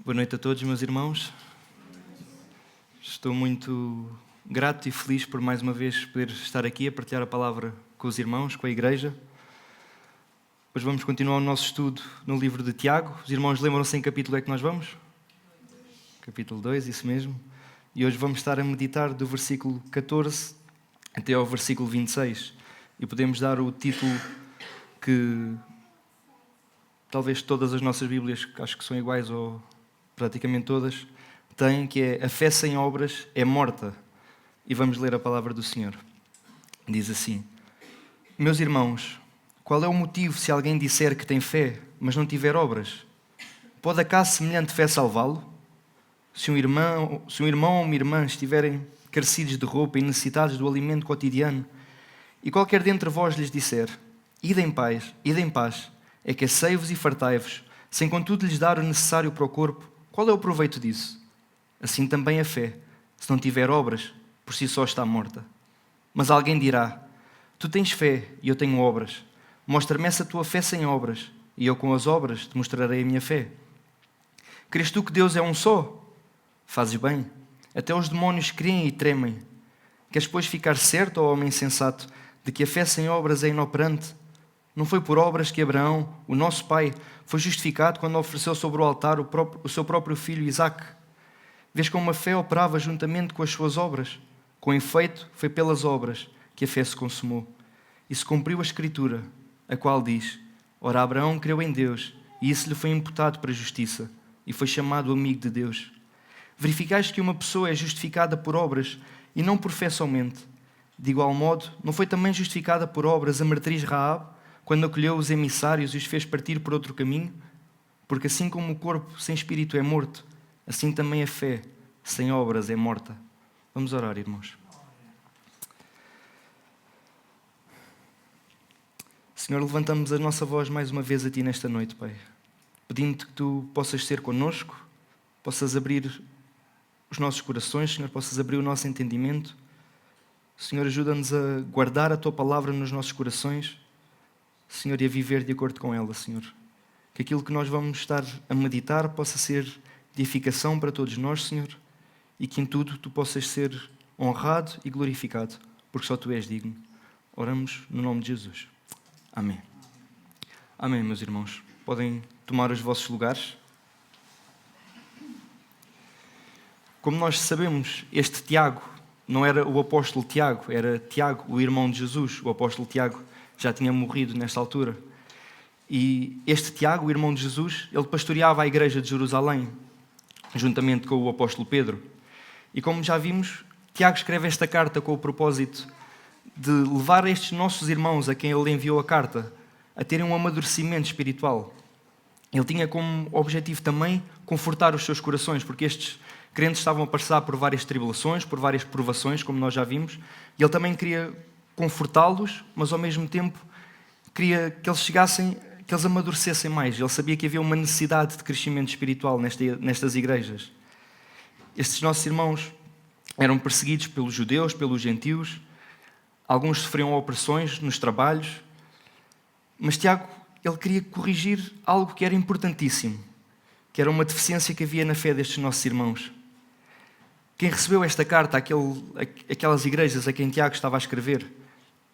Boa noite a todos, meus irmãos. Estou muito grato e feliz por mais uma vez poder estar aqui a partilhar a palavra com os irmãos, com a igreja. Hoje vamos continuar o nosso estudo no livro de Tiago. Os irmãos lembram-se em que capítulo é que nós vamos? Capítulo 2, isso mesmo. E hoje vamos estar a meditar do versículo 14 até ao versículo 26. E podemos dar o título que talvez todas as nossas Bíblias, que acho que são iguais ou praticamente todas, têm, que é: a fé sem obras é morta. E vamos ler a palavra do Senhor. Diz assim: Meus irmãos, qual é o motivo se alguém disser que tem fé, mas não tiver obras? Pode acaso semelhante fé salvá-lo? Se um irmão ou uma irmã estiverem carecidos de roupa e necessitados do alimento cotidiano, e qualquer dentre vós lhes disser: ide em paz, aquecei-vos e fartai-vos, sem contudo lhes dar o necessário para o corpo, qual é o proveito disso? Assim também a fé, se não tiver obras, por si só está morta. Mas alguém dirá: tu tens fé e eu tenho obras. Mostra-me essa tua fé sem obras, e eu com as obras te mostrarei a minha fé. Crês tu que Deus é um só? Fazes bem. Até os demónios creem e tremem. Queres, pois, ficar certo, ó homem sensato, de que a fé sem obras é inoperante? Não foi por obras que Abraão, o nosso pai, foi justificado quando ofereceu sobre o altar o seu próprio filho Isaque? Vês como a fé operava juntamente com as suas obras? Com efeito, foi pelas obras que a fé se consumou. E se cumpriu a Escritura, a qual diz: ora, Abraão creu em Deus, e isso lhe foi imputado para a justiça, e foi chamado amigo de Deus. Verificais que uma pessoa é justificada por obras, e não por fé somente. De igual modo, não foi também justificada por obras a meretriz Raabe, quando acolheu os emissários e os fez partir por outro caminho? Porque assim como o corpo sem espírito é morto, assim também a fé sem obras é morta. Vamos orar, irmãos. Senhor, levantamos a nossa voz mais uma vez a Ti nesta noite, Pai, pedindo-te que Tu possas ser connosco, possas abrir os nossos corações, Senhor, possas abrir o nosso entendimento. Senhor, ajuda-nos a guardar a Tua palavra nos nossos corações, Senhor, e a viver de acordo com ela, Senhor. Que aquilo que nós vamos estar a meditar possa ser de edificação para todos nós, Senhor, e que em tudo Tu possas ser honrado e glorificado, porque só Tu és digno. Oramos no nome de Jesus. Amém. Amém, meus irmãos. Podem tomar os vossos lugares. Como nós sabemos, este Tiago não era o apóstolo Tiago, era Tiago, o irmão de Jesus. O apóstolo Tiago já tinha morrido nesta altura. E este Tiago, o irmão de Jesus, ele pastoreava a igreja de Jerusalém, juntamente com o apóstolo Pedro. E como já vimos, Tiago escreve esta carta com o propósito de levar estes nossos irmãos a quem ele enviou a carta a terem um amadurecimento espiritual. Ele tinha como objetivo também confortar os seus corações, porque estes crentes estavam a passar por várias tribulações, por várias provações, como nós já vimos, e ele também queria confortá-los, mas ao mesmo tempo queria que eles chegassem, que eles amadurecessem mais. Ele sabia que havia uma necessidade de crescimento espiritual nestas igrejas. Estes nossos irmãos eram perseguidos pelos judeus, pelos gentios, alguns sofriam opressões nos trabalhos, mas Tiago, ele queria corrigir algo que era importantíssimo, que era uma deficiência que havia na fé destes nossos irmãos. Quem recebeu esta carta, aquelas igrejas a quem Tiago estava a escrever,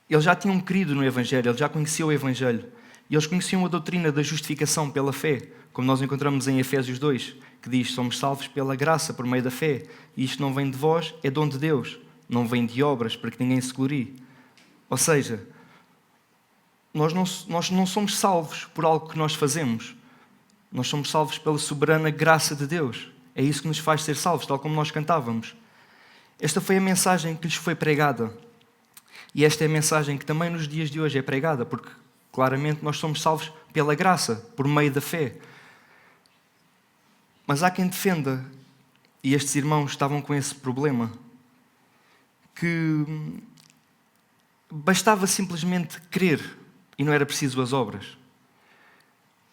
eles já tinham crido no Evangelho, eles já conheciam o Evangelho, e eles conheciam a doutrina da justificação pela fé, como nós encontramos em Efésios 2, que diz: somos salvos pela graça, por meio da fé, e isto não vem de vós, é dom de Deus, não vem de obras, para que ninguém se glorie. Ou seja, nós não somos salvos por algo que nós fazemos, nós somos salvos pela soberana graça de Deus. É isso que nos faz ser salvos, tal como nós cantávamos. Esta foi a mensagem que lhes foi pregada. E esta é a mensagem que também nos dias de hoje é pregada, porque claramente nós somos salvos pela graça, por meio da fé. Mas há quem defenda, e estes irmãos estavam com esse problema, que bastava simplesmente crer e não era preciso as obras.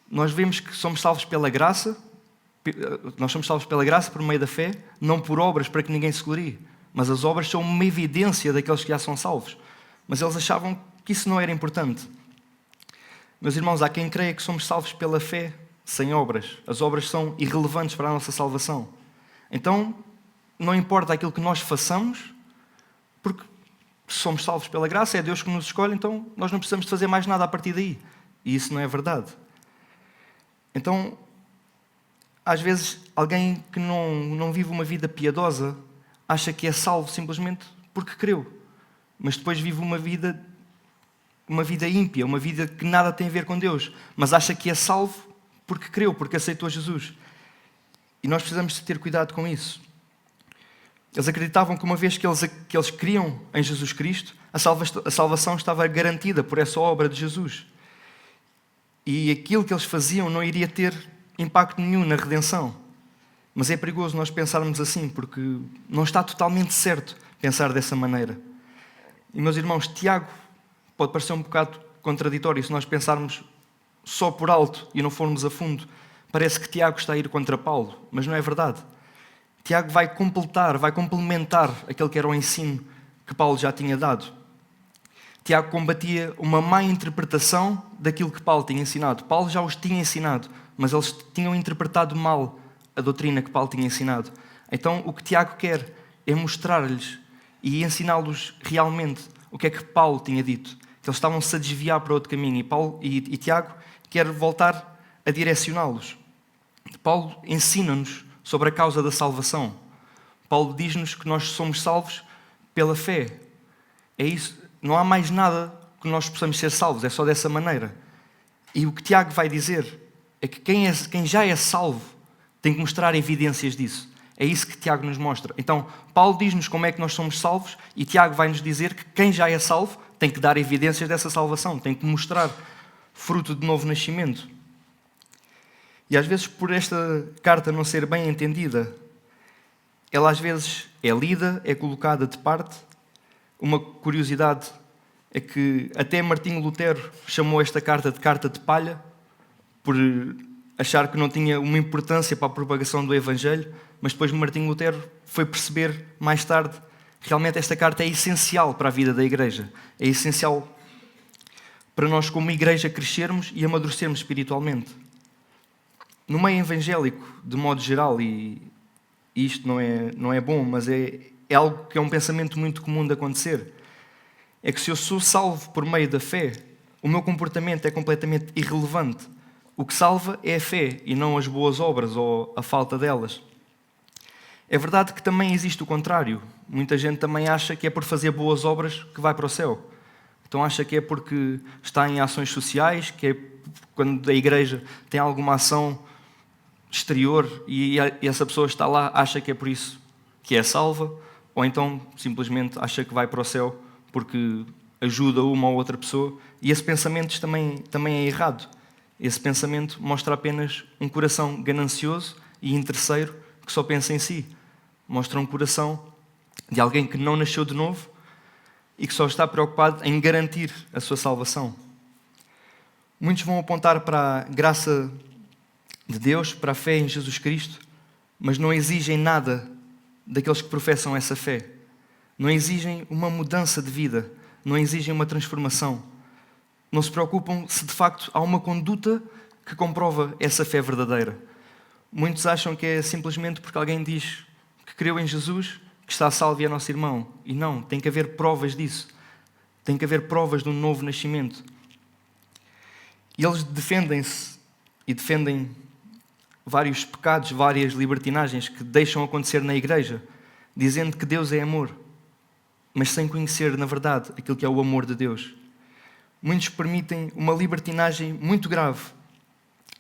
Nós vemos que somos salvos pela graça, por meio da fé, não por obras para que ninguém se glorie. Mas as obras são uma evidência daqueles que já são salvos. Mas eles achavam que isso não era importante. Meus irmãos, há quem creia que somos salvos pela fé sem obras. As obras são irrelevantes para a nossa salvação. Então, não importa aquilo que nós façamos, porque somos salvos pela graça, é Deus que nos escolhe, então nós não precisamos de fazer mais nada a partir daí. E isso não é verdade. Então, às vezes, alguém que não vive uma vida piedosa acha que é salvo simplesmente porque creu. Mas depois vive uma vida ímpia, uma vida que nada tem a ver com Deus. Mas acha que é salvo porque creu, porque aceitou Jesus. E nós precisamos ter cuidado com isso. Eles acreditavam que uma vez que eles criam em Jesus Cristo, a salvação estava garantida por essa obra de Jesus. E aquilo que eles faziam não iria ter impacto nenhum na redenção. Mas é perigoso nós pensarmos assim, porque não está totalmente certo pensar dessa maneira. E, meus irmãos, Tiago pode parecer um bocado contraditório se nós pensarmos só por alto e não formos a fundo. Parece que Tiago está a ir contra Paulo, mas não é verdade. Tiago vai complementar aquele que era o ensino que Paulo já tinha dado. Tiago combatia uma má interpretação daquilo que Paulo tinha ensinado. Paulo já os tinha ensinado, mas eles tinham interpretado mal a doutrina que Paulo tinha ensinado. Então, o que Tiago quer é mostrar-lhes e ensiná-los realmente o que é que Paulo tinha dito. Que eles estavam-se a desviar para outro caminho e Tiago quer voltar a direcioná-los. Paulo ensina-nos sobre a causa da salvação. Paulo diz-nos que nós somos salvos pela fé. É isso. Não há mais nada que nós possamos ser salvos, é só dessa maneira. E o que Tiago vai dizer é que quem já é salvo tem que mostrar evidências disso. É isso que Tiago nos mostra. Então, Paulo diz-nos como é que nós somos salvos e Tiago vai nos dizer que quem já é salvo tem que dar evidências dessa salvação, tem que mostrar fruto de novo nascimento. E às vezes, por esta carta não ser bem entendida, ela às vezes é lida, é colocada de parte. Uma curiosidade é que até Martinho Lutero chamou esta carta de palha, por achar que não tinha uma importância para a propagação do Evangelho, mas depois Martinho Lutero foi perceber mais tarde realmente esta carta é essencial para a vida da Igreja. É essencial para nós como Igreja crescermos e amadurecermos espiritualmente. No meio evangélico, de modo geral, e isto não é bom, mas é algo que é um pensamento muito comum de acontecer, é que se eu sou salvo por meio da fé, o meu comportamento é completamente irrelevante. O que salva é a fé e não as boas obras ou a falta delas. É verdade que também existe o contrário. Muita gente também acha que é por fazer boas obras que vai para o céu. Então acha que é porque está em ações sociais, que é quando a igreja tem alguma ação exterior e essa pessoa está lá, acha que é por isso que é salva, ou então simplesmente acha que vai para o céu porque ajuda uma ou outra pessoa. E esse pensamento também é errado. Esse pensamento mostra apenas um coração ganancioso e interesseiro que só pensa em si. Mostra um coração de alguém que não nasceu de novo e que só está preocupado em garantir a sua salvação. Muitos vão apontar para a graça de Deus, para a fé em Jesus Cristo, mas não exigem nada daqueles que professam essa fé. Não exigem uma mudança de vida, não exigem uma transformação. Não se preocupam se de facto há uma conduta que comprova essa fé verdadeira. Muitos acham que é simplesmente porque alguém diz que creu em Jesus, que está salvo e é nosso irmão. E não, tem que haver provas disso. Tem que haver provas de um novo nascimento. E eles defendem-se e defendem vários pecados, várias libertinagens que deixam acontecer na igreja, dizendo que Deus é amor, mas sem conhecer, na verdade, aquilo que é o amor de Deus. Muitos permitem uma libertinagem muito grave,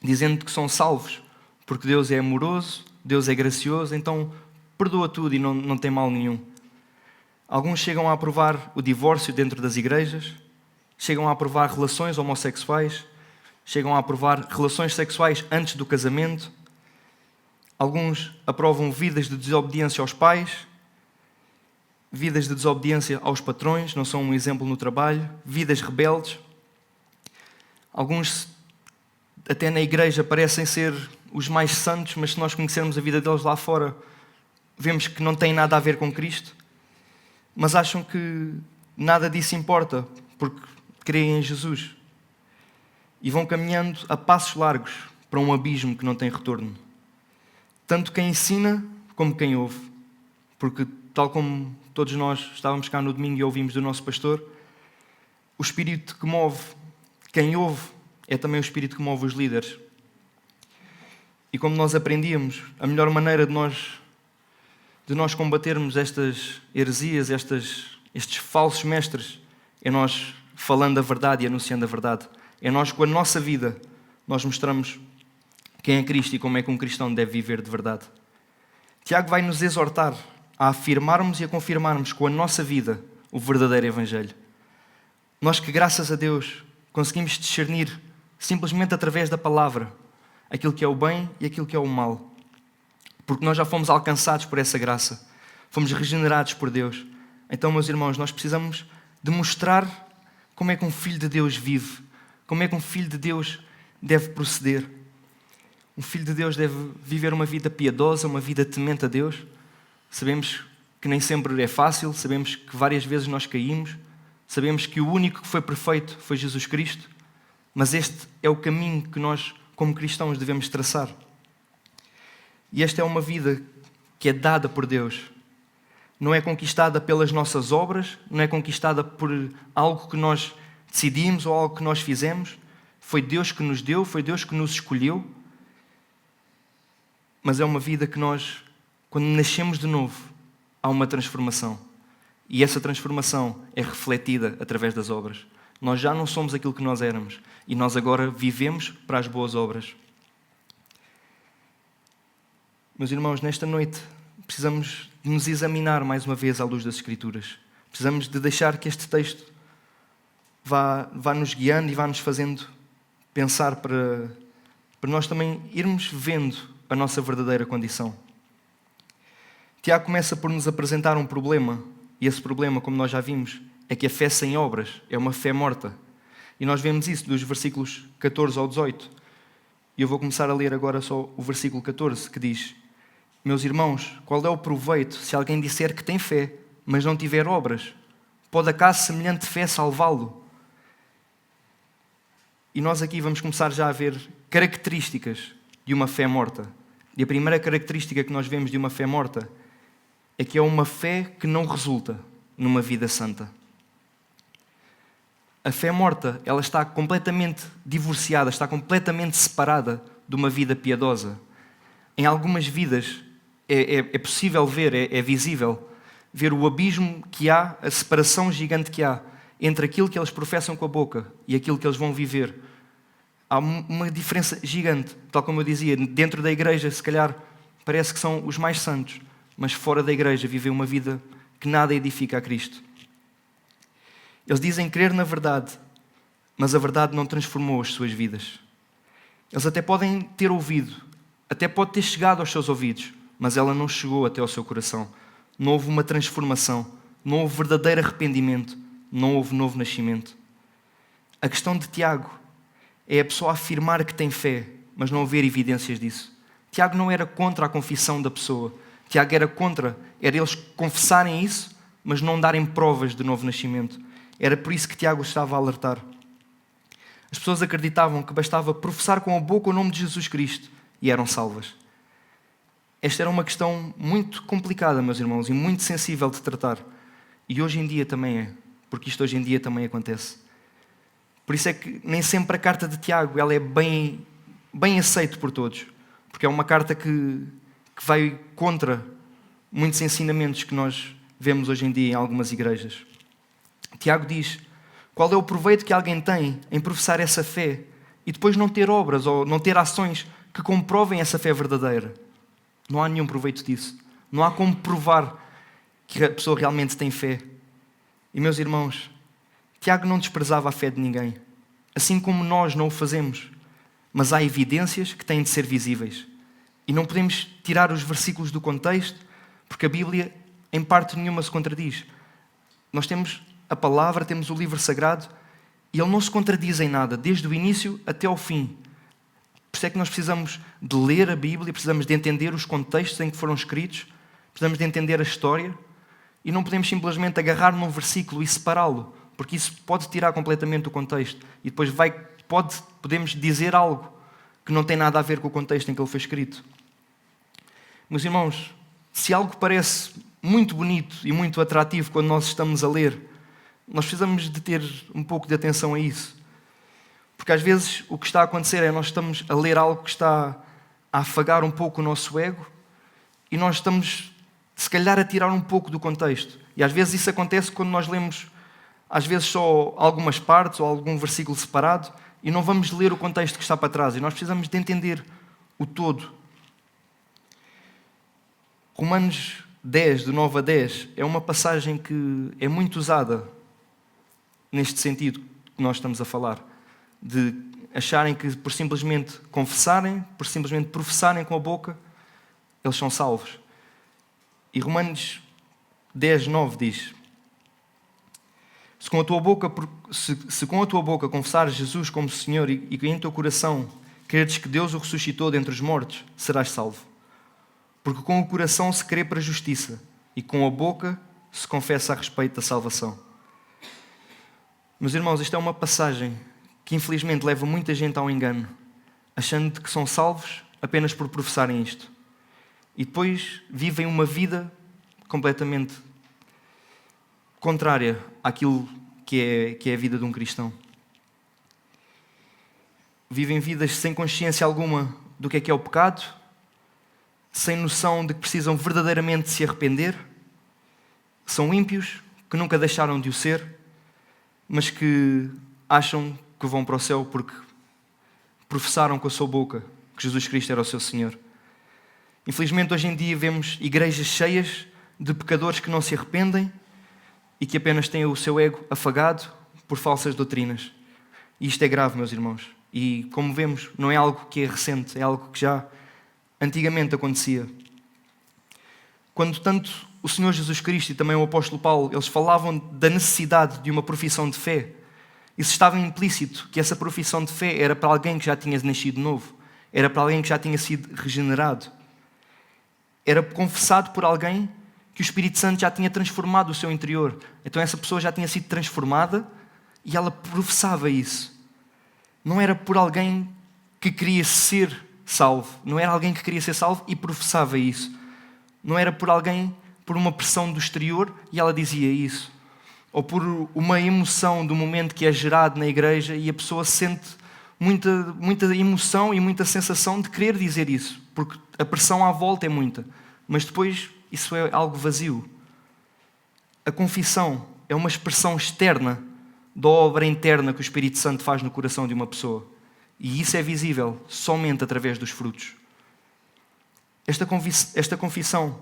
dizendo que são salvos, porque Deus é amoroso, Deus é gracioso, então perdoa tudo e não tem mal nenhum. Alguns chegam a aprovar o divórcio dentro das igrejas, chegam a aprovar relações homossexuais, chegam a aprovar relações sexuais antes do casamento. Alguns aprovam vidas de desobediência aos pais, vidas de desobediência aos patrões, não são um exemplo no trabalho, vidas rebeldes. Alguns, até na igreja, parecem ser os mais santos, mas se nós conhecermos a vida deles lá fora, vemos que não tem nada a ver com Cristo, mas acham que nada disso importa, porque creem em Jesus. E vão caminhando a passos largos para um abismo que não tem retorno. Tanto quem ensina como quem ouve. Porque, tal como todos nós estávamos cá no domingo e ouvimos do nosso pastor, o espírito que move quem ouve é também o espírito que move os líderes. E como nós aprendíamos, a melhor maneira de nós combatermos estas heresias, estes falsos mestres, é nós falando a verdade e anunciando a verdade. É nós, com a nossa vida, nós mostramos quem é Cristo e como é que um cristão deve viver de verdade. Tiago vai nos exortar a afirmarmos e a confirmarmos com a nossa vida o verdadeiro Evangelho. Nós que, graças a Deus, conseguimos discernir simplesmente através da palavra aquilo que é o bem e aquilo que é o mal. Porque nós já fomos alcançados por essa graça. Fomos regenerados por Deus. Então, meus irmãos, nós precisamos de mostrar como é que um filho de Deus vive. Como é que um filho de Deus deve proceder. Um filho de Deus deve viver uma vida piedosa, uma vida temente a Deus. Sabemos que nem sempre é fácil. Sabemos que várias vezes nós caímos. Sabemos que o único que foi perfeito foi Jesus Cristo. Mas este é o caminho que nós, como cristãos, devemos traçar. E esta é uma vida que é dada por Deus. Não é conquistada pelas nossas obras, não é conquistada por algo que nós decidimos ou algo que nós fizemos. Foi Deus que nos deu, foi Deus que nos escolheu. Mas é uma vida que nós, quando nascemos de novo, há uma transformação. E essa transformação é refletida através das obras. Nós já não somos aquilo que nós éramos. E nós agora vivemos para as boas obras. Meus irmãos, nesta noite precisamos de nos examinar mais uma vez à luz das Escrituras. Precisamos de deixar que este texto vá nos guiando e vá nos fazendo pensar para nós também irmos vendo a nossa verdadeira condição. Tiago começa por nos apresentar um problema, e esse problema, como nós já vimos, é que a fé sem obras é uma fé morta. E nós vemos isso dos versículos 14 ao 18. E eu vou começar a ler agora só o versículo 14, que diz: Meus irmãos, qual é o proveito se alguém disser que tem fé, mas não tiver obras? Pode acaso semelhante fé salvá-lo? E nós aqui vamos começar já a ver características de uma fé morta. E a primeira característica que nós vemos de uma fé morta é que é uma fé que não resulta numa vida santa. A fé morta, ela está completamente divorciada, está completamente separada de uma vida piedosa. Em algumas vidas é possível ver, é visível, ver o abismo que há, a separação gigante que há entre aquilo que eles professam com a boca e aquilo que eles vão viver. Há uma diferença gigante. Tal como eu dizia, dentro da igreja, se calhar, parece que são os mais santos, mas fora da igreja vivem uma vida que nada edifica a Cristo. Eles dizem crer na verdade, mas a verdade não transformou as suas vidas. Eles até podem ter ouvido, até pode ter chegado aos seus ouvidos, mas ela não chegou até ao seu coração. Não houve uma transformação, não houve verdadeiro arrependimento, não houve novo nascimento. A questão de Tiago é a pessoa afirmar que tem fé, mas não haver evidências disso. Tiago não era contra a confissão da pessoa. Tiago era eles confessarem isso, mas não darem provas de novo nascimento. Era por isso que Tiago estava a alertar. As pessoas acreditavam que bastava professar com a boca o nome de Jesus Cristo e eram salvas. Esta era uma questão muito complicada, meus irmãos, e muito sensível de tratar. E hoje em dia também é, porque isto hoje em dia também acontece. Por isso é que nem sempre a carta de Tiago ela é bem aceita por todos, porque é uma carta que vai contra muitos ensinamentos que nós vemos hoje em dia em algumas igrejas. Tiago diz: qual é o proveito que alguém tem em professar essa fé e depois não ter obras ou não ter ações que comprovem essa fé verdadeira? Não há nenhum proveito disso. Não há como provar que a pessoa realmente tem fé. E, meus irmãos, Tiago não desprezava a fé de ninguém, assim como nós não o fazemos, mas há evidências que têm de ser visíveis. E não podemos tirar os versículos do contexto, porque a Bíblia, em parte nenhuma, se contradiz. Nós temos a palavra, temos o livro sagrado, e ele não se contradiz em nada, desde o início até ao fim. Por isso é que nós precisamos de ler a Bíblia, precisamos de entender os contextos em que foram escritos, precisamos de entender a história, e não podemos simplesmente agarrar num versículo e separá-lo, porque isso pode tirar completamente o contexto, e depois podemos dizer algo que não tem nada a ver com o contexto em que ele foi escrito. Meus irmãos, se algo parece muito bonito e muito atrativo quando nós estamos a ler, nós precisamos de ter um pouco de atenção a isso. Porque às vezes o que está a acontecer é nós estamos a ler algo que está a afagar um pouco o nosso ego e nós estamos, se calhar, a tirar um pouco do contexto. E às vezes isso acontece quando nós lemos, às vezes, só algumas partes ou algum versículo separado e não vamos ler o contexto que está para trás. E nós precisamos de entender o todo. Romanos 10, de 9 a 10, é uma passagem que é muito usada neste sentido que nós estamos a falar. De acharem que por simplesmente confessarem, por simplesmente professarem com a boca, eles são salvos. E Romanos 10, 9 diz: Se com a tua boca confessares Jesus como Senhor e em teu coração creres que Deus o ressuscitou dentre os mortos, serás salvo. Porque com o coração se crê para a justiça e com a boca se confessa a respeito da salvação. Meus irmãos, isto é uma passagem que infelizmente leva muita gente ao engano, achando que são salvos apenas por professarem isto. E depois vivem uma vida completamente contrária àquilo que é a vida de um cristão. Vivem vidas sem consciência alguma do que é o pecado, sem noção de que precisam verdadeiramente se arrepender. São ímpios, que nunca deixaram de o ser, mas que acham que vão para o céu porque professaram com a sua boca que Jesus Cristo era o seu Senhor. Infelizmente, hoje em dia vemos igrejas cheias de pecadores que não se arrependem e que apenas têm o seu ego afagado por falsas doutrinas. E isto é grave, meus irmãos. E, como vemos, não é algo que é recente, é algo que já antigamente acontecia. Quando tanto o Senhor Jesus Cristo e também o apóstolo Paulo, eles falavam da necessidade de uma profissão de fé, isso estava implícito que essa profissão de fé era para alguém que já tinha nascido novo, era para alguém que já tinha sido regenerado. Era confessado por alguém que o Espírito Santo já tinha transformado o seu interior. Então essa pessoa já tinha sido transformada e ela professava isso. Não era por alguém que queria ser salvo. Não era alguém que queria ser salvo e professava isso. Não era por alguém, por uma pressão do exterior e ela dizia isso. Ou por uma emoção do momento que é gerado na igreja e a pessoa sente muita emoção e muita sensação de querer dizer isso. Porque a pressão à volta é muita. Mas depois isso é algo vazio. A confissão é uma expressão externa da obra interna que o Espírito Santo faz no coração de uma pessoa. E isso é visível somente através dos frutos. Esta confissão,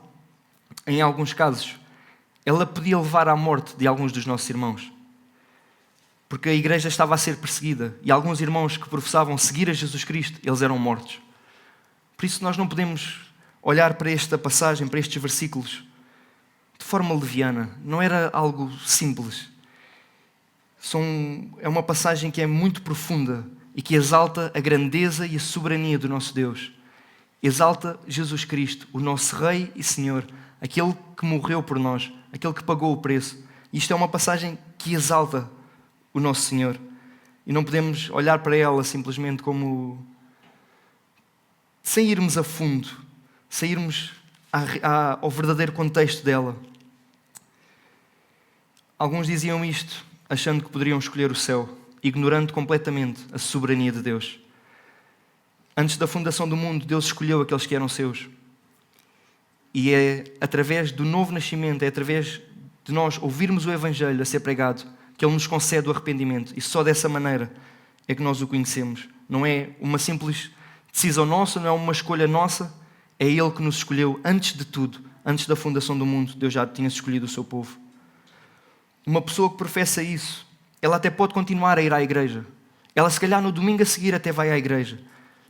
em alguns casos, ela podia levar à morte de alguns dos nossos irmãos. Porque a igreja estava a ser perseguida e alguns irmãos que professavam seguir a Jesus Cristo, eles eram mortos. Por isso nós não podemos olhar para esta passagem, para estes versículos, de forma leviana. Não era algo simples. É uma passagem que é muito profunda e que exalta a grandeza e a soberania do nosso Deus. Exalta Jesus Cristo, o nosso Rei e Senhor, aquele que morreu por nós, aquele que pagou o preço. Isto é uma passagem que exalta o nosso Senhor. E não podemos olhar para ela simplesmente como sem irmos a fundo, sem irmos ao verdadeiro contexto dela. Alguns diziam isto achando que poderiam escolher o céu, ignorando completamente a soberania de Deus. Antes da fundação do mundo, Deus escolheu aqueles que eram seus. E é através do novo nascimento, é através de nós ouvirmos o Evangelho a ser pregado, que Ele nos concede o arrependimento. E só dessa maneira é que nós o conhecemos. Não é uma simples decisão nossa, não é uma escolha nossa, é Ele que nos escolheu antes de tudo. Antes da fundação do mundo, Deus já tinha escolhido o seu povo. Uma pessoa que professa isso, ela até pode continuar a ir à igreja. Ela, se calhar, no domingo a seguir até vai à igreja.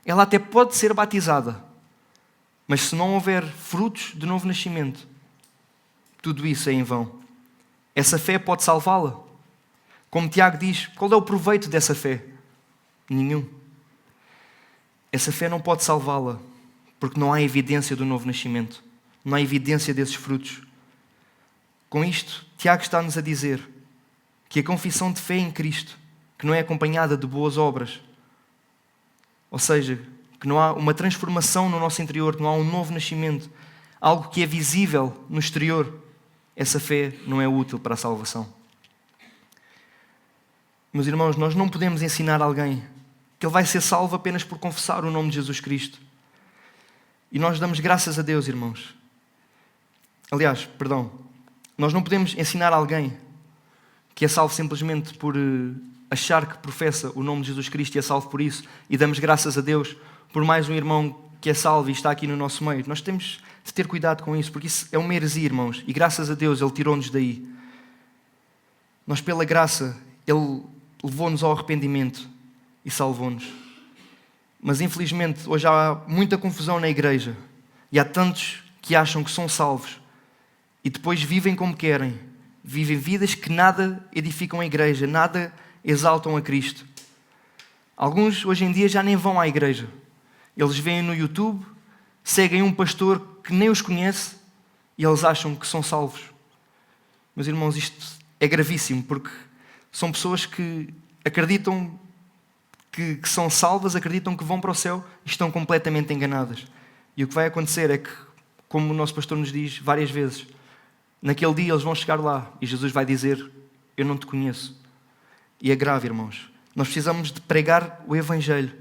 Ela até pode ser batizada. Mas se não houver frutos de novo nascimento, tudo isso é em vão. Essa fé pode salvá-la. Como Tiago diz, qual é o proveito dessa fé? Nenhum. Essa fé não pode salvá-la, porque não há evidência do novo nascimento. Não há evidência desses frutos. Com isto, Tiago está-nos a dizer que a confissão de fé em Cristo, que não é acompanhada de boas obras, ou seja, que não há uma transformação no nosso interior, que não há um novo nascimento, algo que é visível no exterior, essa fé não é útil para a salvação. Meus irmãos, nós não podemos ensinar alguém que ele vai ser salvo apenas por confessar o nome de Jesus Cristo. E nós damos graças a Deus, irmãos. Aliás, nós não podemos ensinar alguém que é salvo simplesmente por achar que professa o nome de Jesus Cristo e é salvo por isso, e damos graças a Deus por mais um irmão que é salvo e está aqui no nosso meio. Nós temos de ter cuidado com isso, porque isso é uma heresia, irmãos, e graças a Deus Ele tirou-nos daí. Nós, pela graça, Ele levou-nos ao arrependimento e salvou-nos. Mas infelizmente hoje há muita confusão na igreja e há tantos que acham que são salvos e depois vivem como querem, vivem vidas que nada edificam a igreja, nada exaltam a Cristo. Alguns hoje em dia já nem vão à igreja. Eles veem no YouTube, seguem um pastor que nem os conhece e eles acham que são salvos. Meus irmãos, isto é gravíssimo, porque são pessoas que acreditam que são salvas, acreditam que vão para o céu e estão completamente enganadas. E o que vai acontecer é que, como o nosso pastor nos diz várias vezes, naquele dia eles vão chegar lá e Jesus vai dizer: eu não te conheço. E é grave, irmãos. Nós precisamos de pregar o Evangelho.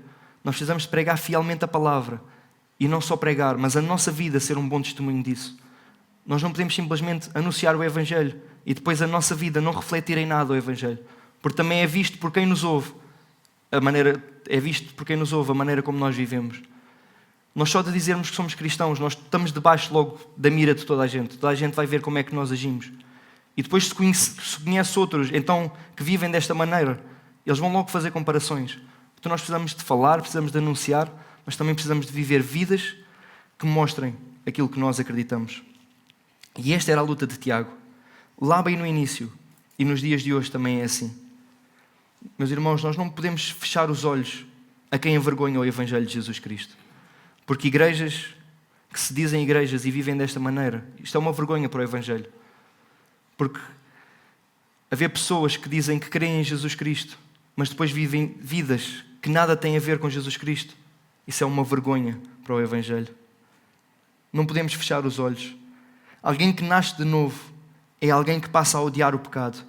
Nós precisamos de pregar fielmente a palavra. E não só pregar, mas a nossa vida ser um bom testemunho disso. Nós não podemos simplesmente anunciar o Evangelho e depois a nossa vida não refletir em nada o Evangelho. Porque também é visto por quem nos ouve a maneira como nós vivemos. Nós só de dizermos que somos cristãos, nós estamos debaixo logo da mira de toda a gente. Toda a gente vai ver como é que nós agimos. E depois se conhece outros, então, que vivem desta maneira, eles vão logo fazer comparações. Então nós precisamos de falar, precisamos de anunciar, mas também precisamos de viver vidas que mostrem aquilo que nós acreditamos. E esta era a luta de Tiago. Lá bem no início, e nos dias de hoje também é assim. Meus irmãos, nós não podemos fechar os olhos a quem envergonha o Evangelho de Jesus Cristo. Porque igrejas que se dizem igrejas e vivem desta maneira, isto é uma vergonha para o Evangelho. Porque haver pessoas que dizem que creem em Jesus Cristo, mas depois vivem vidas que nada têm a ver com Jesus Cristo, isso é uma vergonha para o Evangelho. Não podemos fechar os olhos. Alguém que nasce de novo é alguém que passa a odiar o pecado.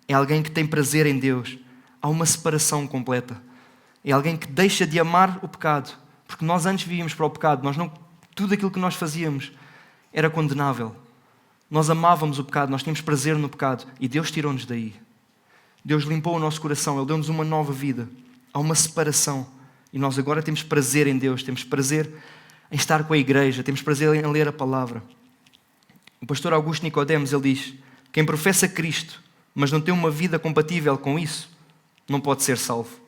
É alguém que tem prazer em Deus. Há uma separação completa. É alguém que deixa de amar o pecado. Porque nós antes vivíamos para o pecado. Tudo aquilo que nós fazíamos era condenável. Nós amávamos o pecado, nós tínhamos prazer no pecado. E Deus tirou-nos daí. Deus limpou o nosso coração, Ele deu-nos uma nova vida. Há uma separação. E nós agora temos prazer em Deus, temos prazer em estar com a igreja, temos prazer em ler a palavra. O pastor Augusto Nicodemos, ele diz: quem professa Cristo, mas não tem uma vida compatível com isso, não pode ser salvo.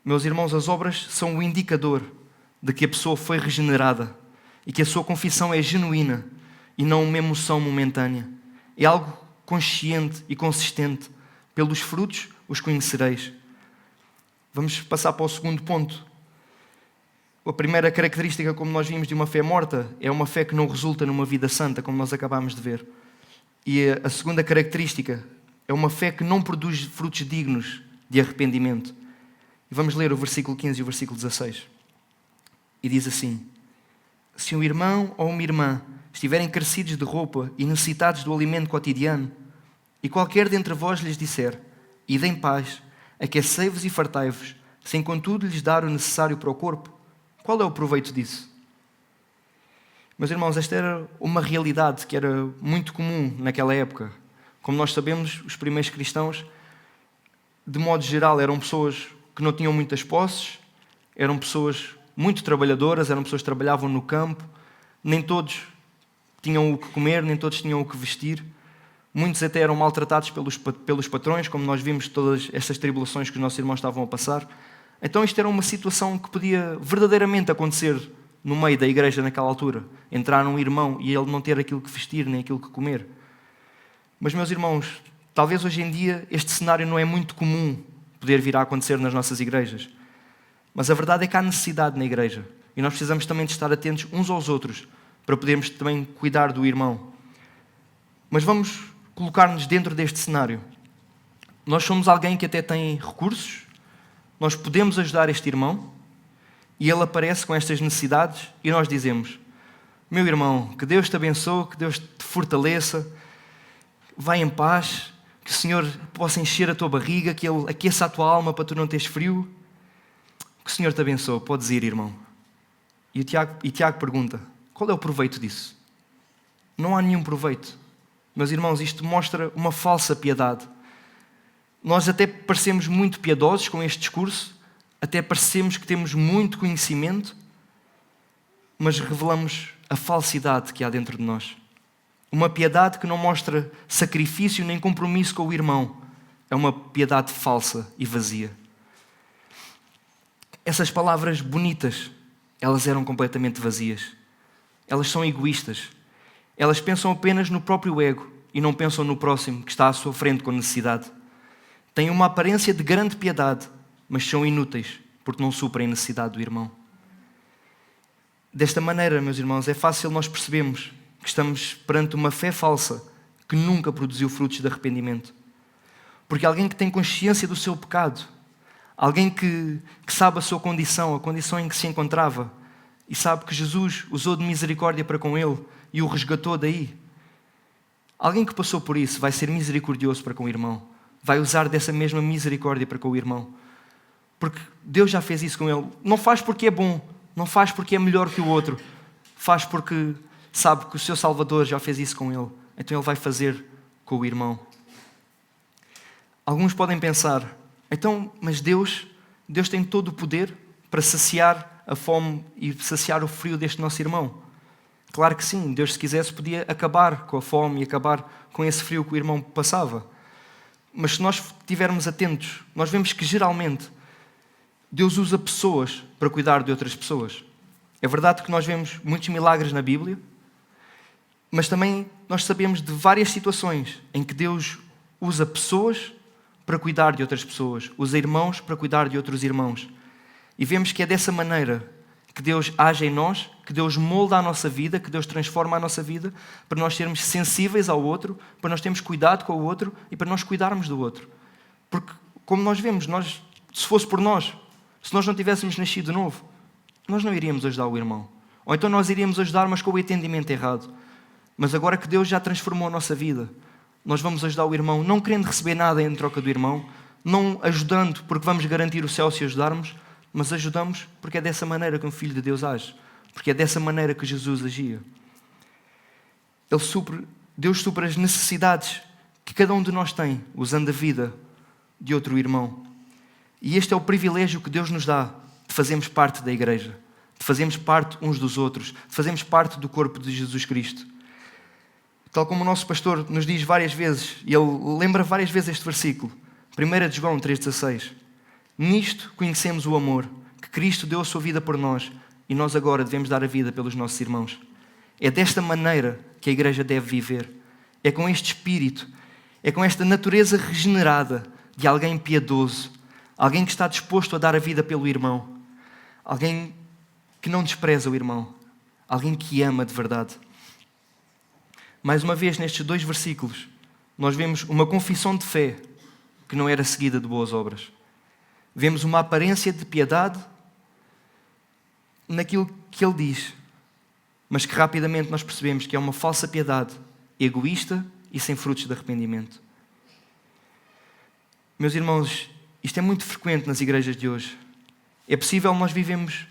Meus irmãos, as obras são o indicador de que a pessoa foi regenerada e que a sua confissão é genuína e não uma emoção momentânea. É algo consciente e consistente. Pelos frutos os conhecereis. Vamos passar para o segundo ponto. A primeira característica, como nós vimos, de uma fé morta é uma fé que não resulta numa vida santa, como nós acabámos de ver. E a segunda característica é uma fé que não produz frutos dignos de arrependimento. E vamos ler o versículo 15 e o versículo 16. E diz assim: se um irmão ou uma irmã estiverem carecidos de roupa e necessitados do alimento cotidiano, e qualquer dentre vós lhes disser: ide em paz, aquecei-vos e fartai-vos, sem contudo lhes dar o necessário para o corpo, qual é o proveito disso? Meus irmãos, esta era uma realidade que era muito comum naquela época. Como nós sabemos, os primeiros cristãos, de modo geral, eram pessoas que não tinham muitas posses, eram pessoas muito trabalhadoras, eram pessoas que trabalhavam no campo, nem todos tinham o que comer, nem todos tinham o que vestir. Muitos até eram maltratados pelos patrões, como nós vimos todas estas tribulações que os nossos irmãos estavam a passar. Então isto era uma situação que podia verdadeiramente acontecer no meio da igreja naquela altura. Entrar um irmão e ele não ter aquilo que vestir, nem aquilo que comer. Mas, meus irmãos, talvez hoje em dia este cenário não é muito comum poder vir a acontecer nas nossas igrejas. Mas a verdade é que há necessidade na igreja. E nós precisamos também de estar atentos uns aos outros, para podermos também cuidar do irmão. Mas vamos colocar-nos dentro deste cenário. Nós somos alguém que até tem recursos, nós podemos ajudar este irmão, e ele aparece com estas necessidades e nós dizemos: meu irmão, que Deus te abençoe, que Deus te fortaleça, vai em paz, que o Senhor possa encher a tua barriga, que Ele aqueça a tua alma para tu não teres frio. Que o Senhor te abençoe, podes ir, irmão. E Tiago pergunta: qual é o proveito disso? Não há nenhum proveito. Meus irmãos, isto mostra uma falsa piedade. Nós até parecemos muito piedosos com este discurso, até parecemos que temos muito conhecimento, mas revelamos a falsidade que há dentro de nós. Uma piedade que não mostra sacrifício nem compromisso com o irmão. É uma piedade falsa e vazia. Essas palavras bonitas, elas eram completamente vazias. Elas são egoístas. Elas pensam apenas no próprio ego e não pensam no próximo que está à sua frente com necessidade. Têm uma aparência de grande piedade, mas são inúteis porque não suprem a necessidade do irmão. Desta maneira, meus irmãos, é fácil nós percebermos que estamos perante uma fé falsa que nunca produziu frutos de arrependimento. Porque alguém que tem consciência do seu pecado, alguém que sabe a sua condição, a condição em que se encontrava, e sabe que Jesus usou de misericórdia para com ele e o resgatou daí. Alguém que passou por isso vai ser misericordioso para com o irmão. Vai usar dessa mesma misericórdia para com o irmão. Porque Deus já fez isso com ele. Não faz porque é bom, não faz porque é melhor que o outro. Faz porque sabe que o seu Salvador já fez isso com ele. Então ele vai fazer com o irmão. Alguns podem pensar: então, mas Deus tem todo o poder para saciar a fome e saciar o frio deste nosso irmão. Claro que sim, Deus, se quisesse, podia acabar com a fome e acabar com esse frio que o irmão passava. Mas se nós estivermos atentos, nós vemos que geralmente Deus usa pessoas para cuidar de outras pessoas. É verdade que nós vemos muitos milagres na Bíblia, mas também nós sabemos de várias situações em que Deus usa pessoas para cuidar de outras pessoas, usa irmãos para cuidar de outros irmãos. E vemos que é dessa maneira que Deus age em nós, que Deus molda a nossa vida, que Deus transforma a nossa vida, para nós sermos sensíveis ao outro, para nós termos cuidado com o outro e para nós cuidarmos do outro. Porque, como nós vemos, se fosse por nós, se nós não tivéssemos nascido de novo, nós não iríamos ajudar o irmão. Ou então nós iríamos ajudar, mas com o entendimento errado. Mas agora que Deus já transformou a nossa vida, nós vamos ajudar o irmão, não querendo receber nada em troca do irmão, não ajudando porque vamos garantir o céu se ajudarmos, mas ajudamos porque é dessa maneira que um filho de Deus age, porque é dessa maneira que Jesus agia. Deus supre as necessidades que cada um de nós tem, usando a vida de outro irmão. E este é o privilégio que Deus nos dá, de fazermos parte da igreja, de fazermos parte uns dos outros, de fazermos parte do corpo de Jesus Cristo. Tal como o nosso pastor nos diz várias vezes, e ele lembra várias vezes este versículo, 1 João 3,16. Nisto conhecemos o amor, que Cristo deu a sua vida por nós, e nós agora devemos dar a vida pelos nossos irmãos. É desta maneira que a igreja deve viver. É com este espírito, é com esta natureza regenerada de alguém piedoso, alguém que está disposto a dar a vida pelo irmão, alguém que não despreza o irmão, alguém que ama de verdade. Mais uma vez, nestes 2 versículos, nós vemos uma confissão de fé que não era seguida de boas obras. Vemos uma aparência de piedade naquilo que ele diz, mas que rapidamente nós percebemos que é uma falsa piedade, egoísta e sem frutos de arrependimento. Meus irmãos, isto é muito frequente nas igrejas de hoje. É possível nós vivemos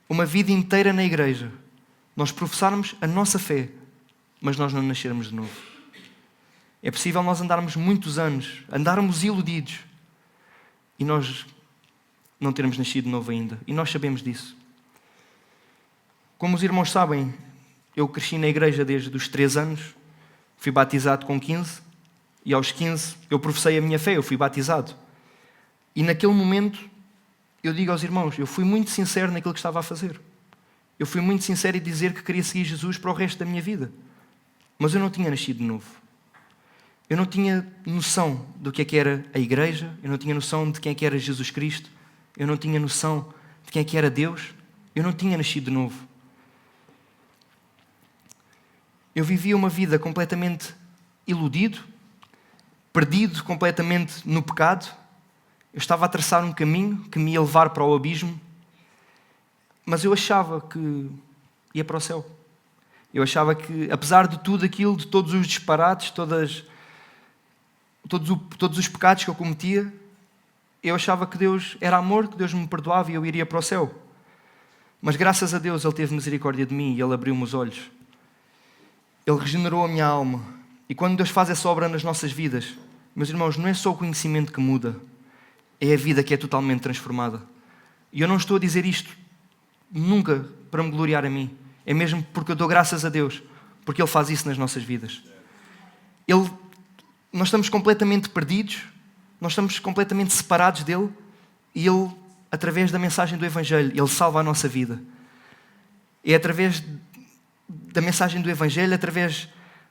uma vida inteira na igreja, nós professarmos a nossa fé, mas nós não nascermos de novo. É possível nós andarmos muitos anos, andarmos iludidos, e nós não termos nascido de novo ainda. E nós sabemos disso. Como os irmãos sabem, eu cresci na igreja desde os 3 anos, fui batizado com 15, e aos 15 eu professei a minha fé, eu fui batizado. E naquele momento, eu digo aos irmãos, eu fui muito sincero naquilo que estava a fazer. Eu fui muito sincero em dizer que queria seguir Jesus para o resto da minha vida. Mas eu não tinha nascido de novo. Eu não tinha noção do que era a igreja, eu não tinha noção de quem é que era Jesus Cristo, eu não tinha noção de quem é que era Deus, eu não tinha nascido de novo. Eu vivia uma vida completamente iludido, perdido completamente no pecado. Eu estava a traçar um caminho que me ia levar para o abismo. Mas eu achava que ia para o céu. Eu achava que, apesar de tudo aquilo, de todos os disparates, todos os pecados que eu cometia, eu achava que Deus era amor, que Deus me perdoava e eu iria para o céu. Mas graças a Deus Ele teve misericórdia de mim e Ele abriu-me os olhos. Ele regenerou a minha alma. E quando Deus faz essa obra nas nossas vidas, meus irmãos, não é só o conhecimento que muda, é a vida que é totalmente transformada. E eu não estou a dizer isto nunca para me gloriar a mim. É mesmo porque eu dou graças a Deus, porque Ele faz isso nas nossas vidas. Nós estamos completamente perdidos, nós estamos completamente separados dEle, e Ele, através da mensagem do Evangelho, Ele salva a nossa vida. É através da mensagem do Evangelho, através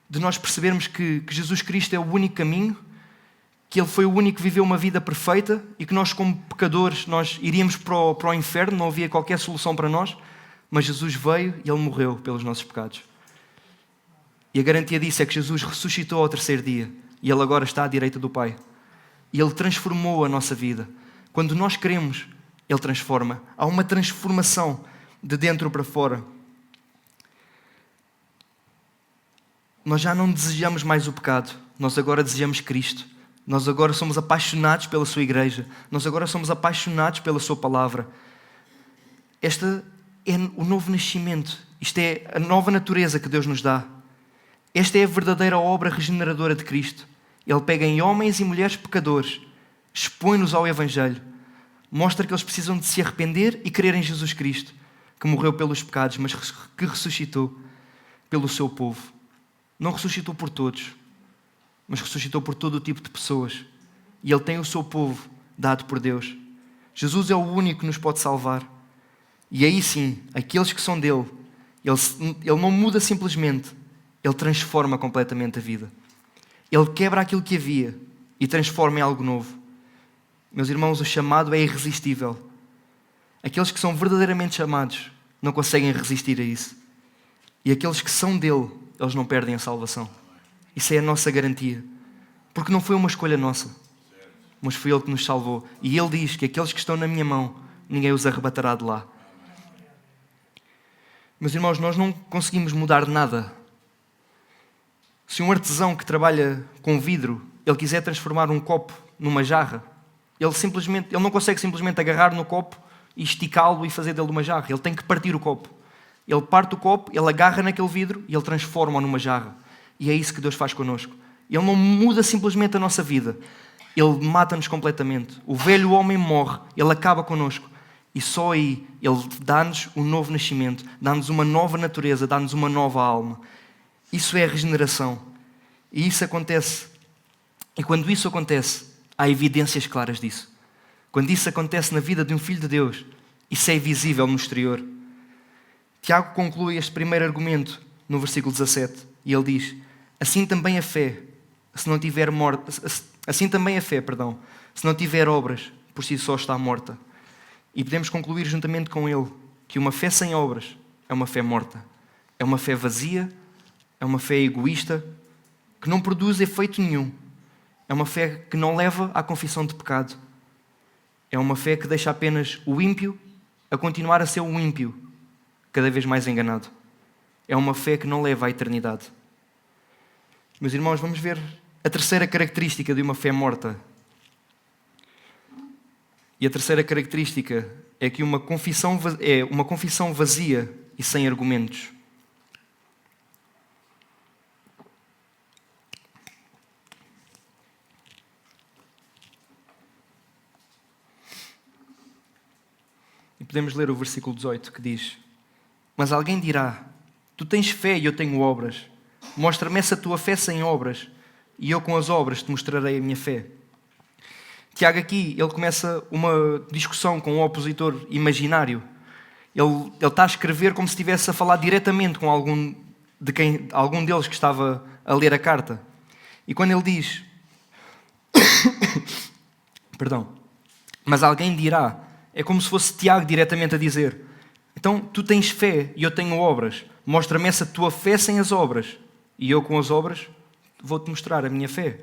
de nós percebermos que Jesus Cristo é o único caminho, que Ele foi o único que viveu uma vida perfeita e que nós, como pecadores, nós iríamos para o inferno, não havia qualquer solução para nós, mas Jesus veio e Ele morreu pelos nossos pecados. E a garantia disso é que Jesus ressuscitou ao terceiro dia e Ele agora está à direita do Pai. E Ele transformou a nossa vida. Quando nós queremos, Ele transforma. Há uma transformação de dentro para fora. Nós já não desejamos mais o pecado. Nós agora desejamos Cristo. Nós agora somos apaixonados pela sua igreja. Nós agora somos apaixonados pela sua palavra. Este é o novo nascimento. Isto é a nova natureza que Deus nos dá. Esta é a verdadeira obra regeneradora de Cristo. Ele pega em homens e mulheres pecadores, expõe-nos ao Evangelho, mostra que eles precisam de se arrepender e crer em Jesus Cristo, que morreu pelos pecados, mas que ressuscitou pelo seu povo. Não ressuscitou por todos, mas ressuscitou por todo o tipo de pessoas. E Ele tem o seu povo dado por Deus. Jesus é o único que nos pode salvar. E aí sim, aqueles que são dele, Ele não muda simplesmente, Ele transforma completamente a vida. Ele quebra aquilo que havia e transforma em algo novo. Meus irmãos, o chamado é irresistível. Aqueles que são verdadeiramente chamados não conseguem resistir a isso. E aqueles que são dele, eles não perdem a salvação. Isso é a nossa garantia. Porque não foi uma escolha nossa, mas foi Ele que nos salvou. E Ele diz que aqueles que estão na minha mão, ninguém os arrebatará de lá. Meus irmãos, nós não conseguimos mudar nada. Se um artesão que trabalha com vidro, ele quiser transformar um copo numa jarra, ele não consegue simplesmente agarrar no copo e esticá-lo e fazer dele uma jarra. Ele tem que partir o copo. Ele parte o copo, ele agarra naquele vidro e ele transforma-o numa jarra. E é isso que Deus faz connosco. Ele não muda simplesmente a nossa vida. Ele mata-nos completamente. O velho homem morre, ele acaba connosco. E só aí Ele dá-nos um novo nascimento, dá-nos uma nova natureza, dá-nos uma nova alma. Isso é a regeneração. E isso acontece. E quando isso acontece, há evidências claras disso. Quando isso acontece na vida de um filho de Deus, isso é visível no exterior. Tiago conclui este primeiro argumento no versículo 17. E ele diz: assim também a fé, se não tiver obras, por si só está morta. E podemos concluir juntamente com ele que uma fé sem obras é uma fé morta. É uma fé vazia, é uma fé egoísta, que não produz efeito nenhum. É uma fé que não leva à confissão de pecado. É uma fé que deixa apenas o ímpio a continuar a ser o ímpio, cada vez mais enganado. É uma fé que não leva à eternidade. Meus irmãos, vamos ver a terceira característica de uma fé morta. E a terceira característica é que uma confissão vazia e sem argumentos. E podemos ler o versículo 18 que diz: mas alguém dirá: tu tens fé e eu tenho obras. Mostra-me essa tua fé sem obras, e eu com as obras te mostrarei a minha fé. Tiago aqui, ele começa uma discussão com um opositor imaginário. Ele está a escrever como se estivesse a falar diretamente com algum deles que estava a ler a carta. E quando ele diz perdão, mas alguém dirá, é como se fosse Tiago diretamente a dizer: então tu tens fé e eu tenho obras, mostra-me essa tua fé sem as obras, e eu com as obras vou-te mostrar a minha fé.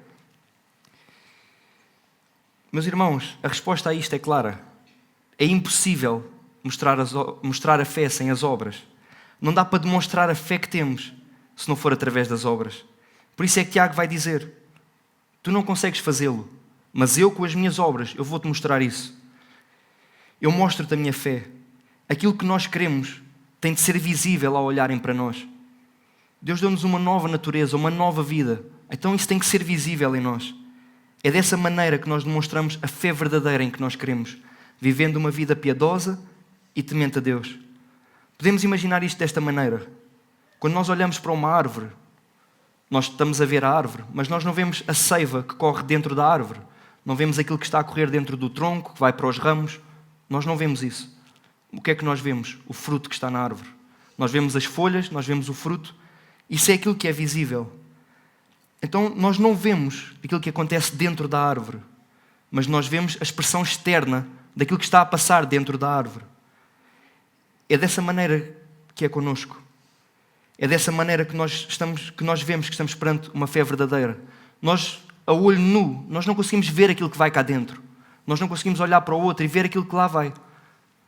Meus irmãos, a resposta a isto é clara. É impossível mostrar a fé sem as obras. Não dá para demonstrar a fé que temos se não for através das obras. Por isso é que Tiago vai dizer: tu não consegues fazê-lo, mas eu com as minhas obras, eu vou-te mostrar isso. Eu mostro-te a minha fé. Aquilo que nós queremos tem de ser visível ao olharem para nós. Deus deu-nos uma nova natureza, uma nova vida. Então isso tem que ser visível em nós. É dessa maneira que nós demonstramos a fé verdadeira em que nós queremos, vivendo uma vida piedosa e temente a Deus. Podemos imaginar isto desta maneira. Quando nós olhamos para uma árvore, nós estamos a ver a árvore, mas nós não vemos a seiva que corre dentro da árvore. Não vemos aquilo que está a correr dentro do tronco, que vai para os ramos. Nós não vemos isso. O que é que nós vemos? O fruto que está na árvore. Nós vemos as folhas, nós vemos o fruto. Isso é aquilo que é visível. Então nós não vemos aquilo que acontece dentro da árvore, mas nós vemos a expressão externa daquilo que está a passar dentro da árvore. É dessa maneira que é connosco. É dessa maneira que nós vemos que estamos perante uma fé verdadeira. Nós, a olho nu, nós não conseguimos ver aquilo que vai cá dentro. Nós não conseguimos olhar para o outro e ver aquilo que lá vai.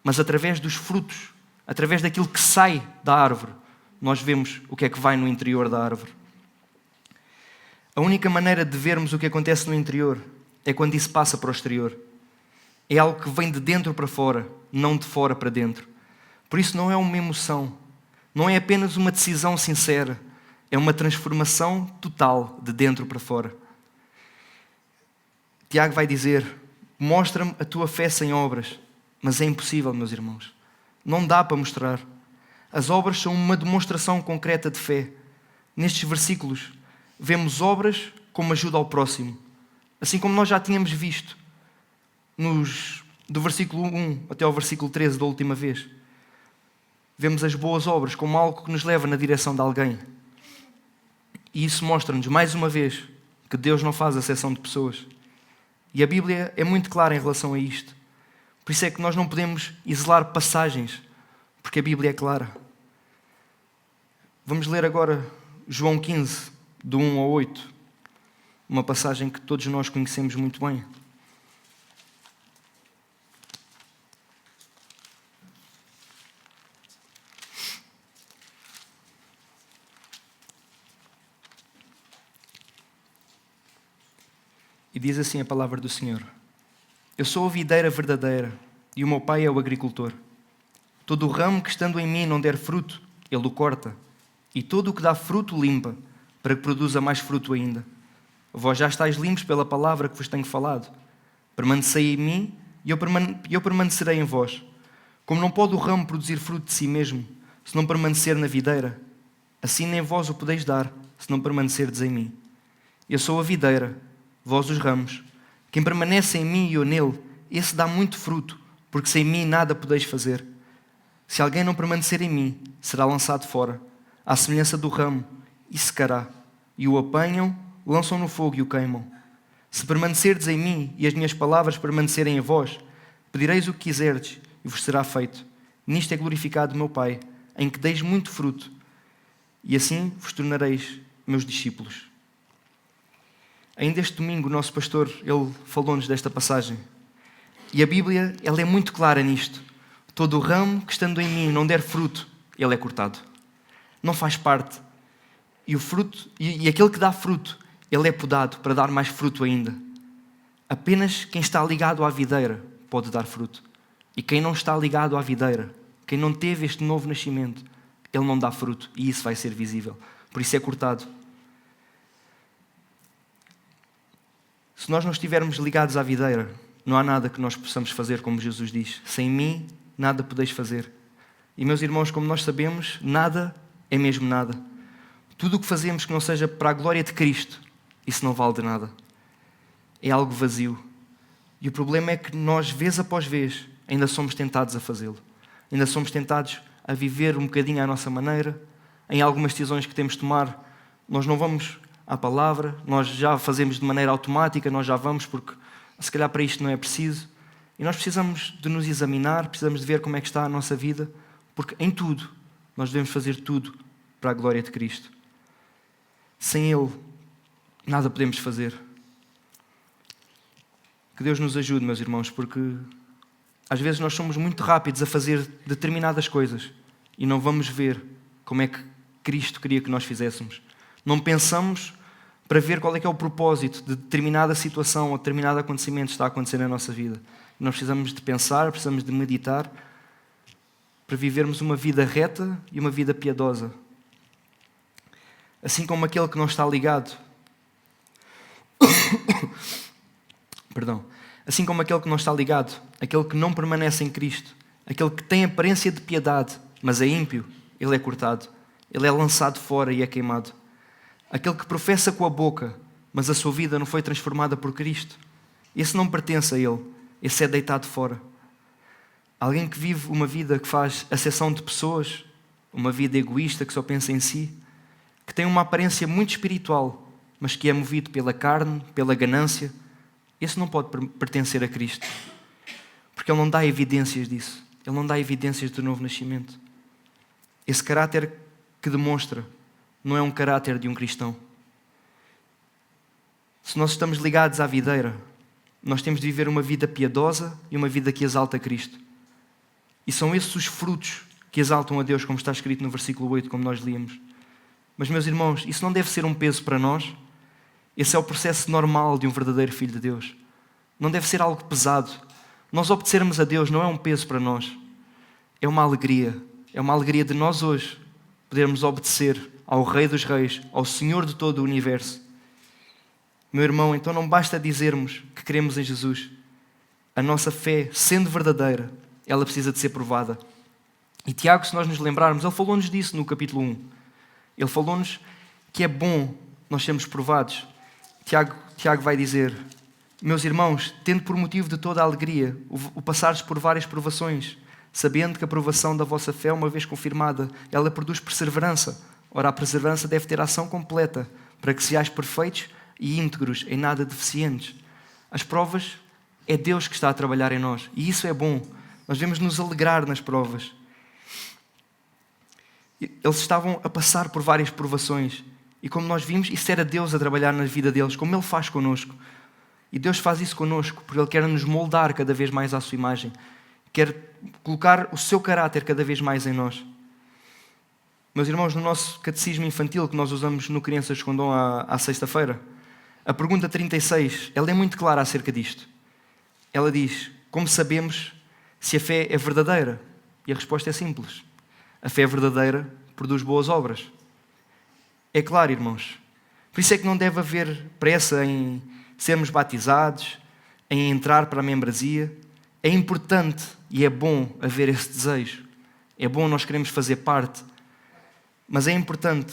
Mas através dos frutos, através daquilo que sai da árvore, nós vemos o que é que vai no interior da árvore. A única maneira de vermos o que acontece no interior é quando isso passa para o exterior. É algo que vem de dentro para fora, não de fora para dentro. Por isso não é uma emoção, não é apenas uma decisão sincera, é uma transformação total de dentro para fora. Tiago vai dizer: mostra-me a tua fé sem obras. Mas é impossível, meus irmãos. Não dá para mostrar. As obras são uma demonstração concreta de fé. Nestes versículos, vemos obras como ajuda ao próximo. Assim como nós já tínhamos visto do versículo 1 até ao versículo 13 da última vez. Vemos as boas obras como algo que nos leva na direção de alguém. E isso mostra-nos, mais uma vez, que Deus não faz acepção de pessoas. E a Bíblia é muito clara em relação a isto. Por isso é que nós não podemos isolar passagens, porque a Bíblia é clara. Vamos ler agora João 15, do 1 ao 8. Uma passagem que todos nós conhecemos muito bem. E diz assim a palavra do Senhor: eu sou a videira verdadeira e o meu pai é o agricultor. Todo o ramo que estando em mim não der fruto, ele o corta, e todo o que dá fruto limpa, para que produza mais fruto ainda. Vós já estáis limpos pela palavra que vos tenho falado. Permanecei em mim e eu permanecerei em vós. Como não pode o ramo produzir fruto de si mesmo, se não permanecer na videira, assim nem vós o podeis dar, se não permanecerdes em mim. Eu sou a videira, vós os ramos. Quem permanece em mim e eu nele, esse dá muito fruto, porque sem mim nada podeis fazer. Se alguém não permanecer em mim, será lançado fora, à semelhança do ramo, e secará. E o apanham, o lançam no fogo e o queimam. Se permanecerdes em mim e as minhas palavras permanecerem em vós, pedireis o que quiserdes e vos será feito. Nisto é glorificado o meu Pai, em que deis muito fruto, e assim vos tornareis meus discípulos. Ainda este domingo o nosso pastor, ele falou-nos desta passagem. E a Bíblia, ela é muito clara nisto. Todo o ramo que estando em mim não der fruto, ele é cortado. Não faz parte. E o fruto, e aquele que dá fruto, ele é podado para dar mais fruto ainda. Apenas quem está ligado à videira pode dar fruto. E quem não está ligado à videira, quem não teve este novo nascimento, ele não dá fruto. E isso vai ser visível. Por isso é cortado. Se nós não estivermos ligados à videira, não há nada que nós possamos fazer, como Jesus diz. Sem mim, nada podeis fazer. E, meus irmãos, como nós sabemos, nada é mesmo nada. Tudo o que fazemos que não seja para a glória de Cristo, isso não vale de nada. É algo vazio. E o problema é que nós, vez após vez, ainda somos tentados a fazê-lo. Ainda somos tentados a viver um bocadinho à nossa maneira. Em algumas decisões que temos de tomar, nós não vamos à palavra, nós já fazemos de maneira automática, nós já vamos porque se calhar para isto não é preciso. E nós precisamos de nos examinar, precisamos de ver como é que está a nossa vida, porque em tudo, nós devemos fazer tudo para a glória de Cristo. Sem Ele, nada podemos fazer. Que Deus nos ajude, meus irmãos, porque Às vezes nós somos muito rápidos a fazer determinadas coisas e não vamos ver como é que Cristo queria que nós fizéssemos. Não pensamos para ver qual é que é o propósito de determinada situação ou determinado acontecimento que está a acontecer na nossa vida. Nós precisamos de pensar, precisamos de meditar para vivermos uma vida reta e uma vida piedosa. Assim como aquele que não está ligado. Perdão. Assim como aquele que não está ligado, aquele que não permanece em Cristo, aquele que tem aparência de piedade, mas é ímpio, ele é cortado, ele é lançado fora e é queimado. Aquele que professa com a boca, mas a sua vida não foi transformada por Cristo, esse não pertence a ele, esse é deitado fora. Alguém que vive uma vida que faz acessão de pessoas, uma vida egoísta que só pensa em si, que tem uma aparência muito espiritual, mas que é movido pela carne, pela ganância, esse não pode pertencer a Cristo, porque ele não dá evidências disso, ele não dá evidências do novo nascimento. Esse caráter que demonstra não é um caráter de um cristão. Se nós estamos ligados à videira, nós temos de viver uma vida piedosa e uma vida que exalta Cristo. E são esses os frutos que exaltam a Deus, como está escrito no versículo 8, como nós líamos. Mas, meus irmãos, isso não deve ser um peso para nós. Esse é o processo normal de um verdadeiro filho de Deus. Não deve ser algo pesado. Nós obedecermos a Deus não é um peso para nós. É uma alegria. É uma alegria de nós hoje podermos obedecer ao Rei dos Reis, ao Senhor de todo o universo. Meu irmão, então não basta dizermos que cremos em Jesus. A nossa fé, sendo verdadeira, ela precisa de ser provada. E Tiago, se nós nos lembrarmos, ele falou-nos disso no capítulo 1. Ele falou-nos que é bom nós sermos provados. Tiago vai dizer: meus irmãos, tendo por motivo de toda a alegria o passares por várias provações, sabendo que a provação da vossa fé, uma vez confirmada, ela produz perseverança. Ora, a perseverança deve ter ação completa, para que sejais perfeitos e íntegros, em nada deficientes. As provas é Deus que está a trabalhar em nós, e isso é bom. Nós devemos nos alegrar nas provas. Eles estavam a passar por várias provações, e como nós vimos, isso era Deus a trabalhar na vida deles, como Ele faz connosco. E Deus faz isso connosco, porque Ele quer nos moldar cada vez mais à sua imagem. Quer colocar o seu caráter cada vez mais em nós. Meus irmãos, no nosso catecismo infantil, que nós usamos no Crianças com Dom à sexta-feira, a pergunta 36, ela é muito clara acerca disto. Ela diz: como sabemos se a fé é verdadeira? E a resposta é simples. A fé verdadeira produz boas obras. É claro, irmãos. Por isso é que não deve haver pressa em sermos batizados, em entrar para a membresia. É importante e é bom haver esse desejo. É bom nós queremos fazer parte. Mas é importante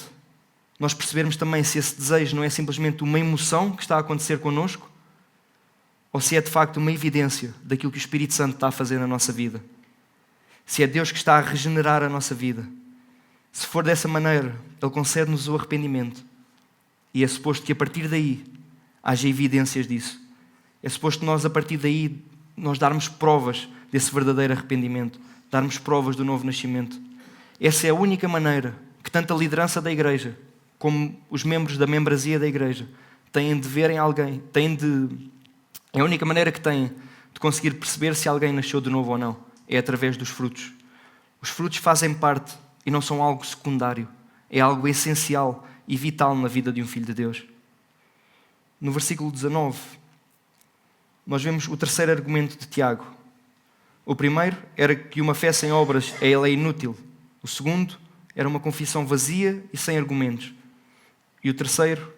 nós percebermos também se esse desejo não é simplesmente uma emoção que está a acontecer connosco, ou se é de facto uma evidência daquilo que o Espírito Santo está a fazer na nossa vida. Se é Deus que está a regenerar a nossa vida. Se for dessa maneira, Ele concede-nos o arrependimento. E é suposto que a partir daí haja evidências disso. É suposto que nós, a partir daí, nós darmos provas desse verdadeiro arrependimento, darmos provas do novo nascimento. Essa é a única maneira que tanto a liderança da igreja como os membros da membresia da igreja têm de ver em alguém, é a única maneira que têm de conseguir perceber se alguém nasceu de novo ou não. É através dos frutos. Os frutos fazem parte e não são algo secundário. É algo essencial e vital na vida de um filho de Deus. No versículo 19, nós vemos o terceiro argumento de Tiago. O primeiro era que uma fé sem obras é inútil. O segundo era uma confissão vazia e sem argumentos. E o terceiro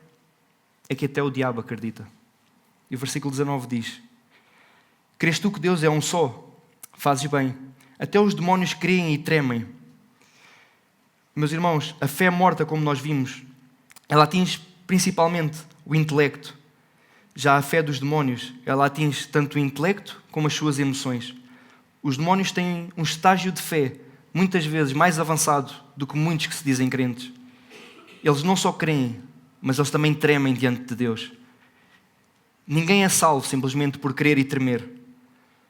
é que até o diabo acredita. E o versículo 19 diz: crês tu que Deus é um só? Fazes bem. Até os demónios creem e tremem. Meus irmãos, a fé morta, como nós vimos, ela atinge principalmente o intelecto. Já a fé dos demónios, ela atinge tanto o intelecto como as suas emoções. Os demónios têm um estágio de fé, muitas vezes mais avançado do que muitos que se dizem crentes. Eles não só creem, mas eles também tremem diante de Deus. Ninguém é salvo simplesmente por crer e tremer.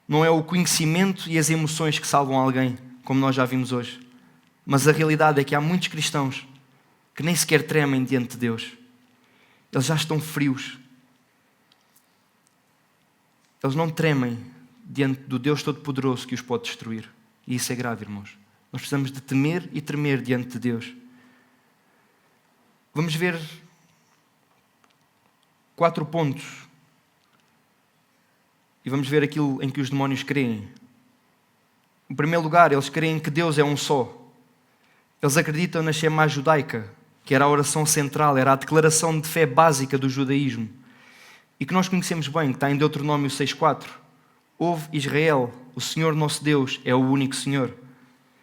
Não é o conhecimento e as emoções que salvam alguém, como nós já vimos hoje. Mas a realidade é que há muitos cristãos que nem sequer tremem diante de Deus. Eles já estão frios. Eles não tremem diante do Deus Todo-Poderoso que os pode destruir. E isso é grave, irmãos. Nós precisamos de temer e tremer diante de Deus. Vamos ver 4 pontos. E vamos ver aquilo em que os demónios creem. Em primeiro lugar, eles creem que Deus é um só. Eles acreditam na Shema judaica, que era a oração central, era a declaração de fé básica do judaísmo. E que nós conhecemos bem, que está em Deuteronômio 6,4. Ouve Israel, o Senhor nosso Deus é o único Senhor.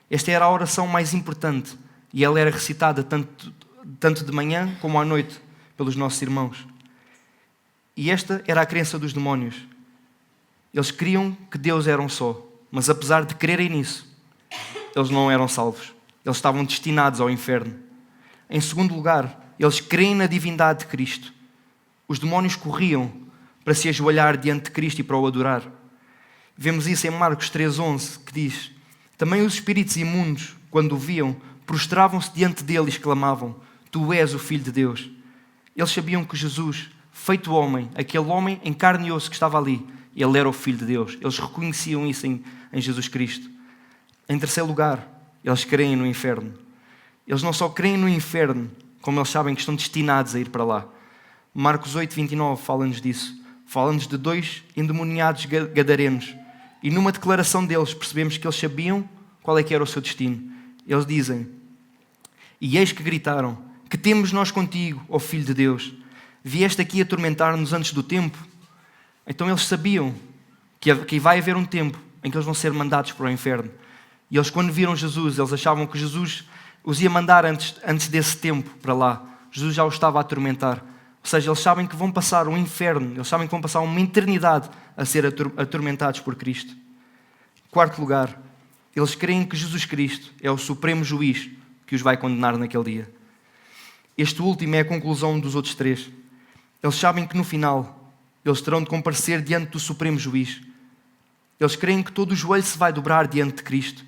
Esta era a oração mais importante e ela era recitada tanto de manhã como à noite pelos nossos irmãos. E esta era a crença dos demónios. Eles criam que Deus era um só, mas apesar de crerem nisso, eles não eram salvos. Eles estavam destinados ao inferno. Em segundo lugar, eles creem na divindade de Cristo. Os demónios corriam para se ajoelhar diante de Cristo e para o adorar. Vemos isso em Marcos 3,11, que diz: também os espíritos imundos, quando o viam, prostravam-se diante dele e exclamavam: Tu és o Filho de Deus. Eles sabiam que Jesus, feito homem, aquele homem em carne e osso que estava ali, ele era o Filho de Deus. Eles reconheciam isso em Jesus Cristo. Em terceiro lugar, eles creem no inferno. Eles não só creem no inferno, como eles sabem que estão destinados a ir para lá. Marcos 8,29 fala-nos disso. Fala-nos de 2 endemoniados gadarenos. E numa declaração deles percebemos que eles sabiam qual é que era o seu destino. Eles dizem: E eis que gritaram: Que temos nós contigo, ó Filho de Deus? Vieste aqui atormentar-nos antes do tempo? Então eles sabiam que vai haver um tempo em que eles vão ser mandados para o inferno. E eles, quando viram Jesus, eles achavam que Jesus os ia mandar antes desse tempo para lá. Jesus já os estava a atormentar. Ou seja, eles sabem que vão passar um inferno, eles sabem que vão passar uma eternidade a ser atormentados por Cristo. Quarto lugar, eles creem que Jesus Cristo é o supremo juiz que os vai condenar naquele dia. Este último é a conclusão dos outros 3. Eles sabem que no final eles terão de comparecer diante do supremo juiz. Eles creem que todo o joelho se vai dobrar diante de Cristo.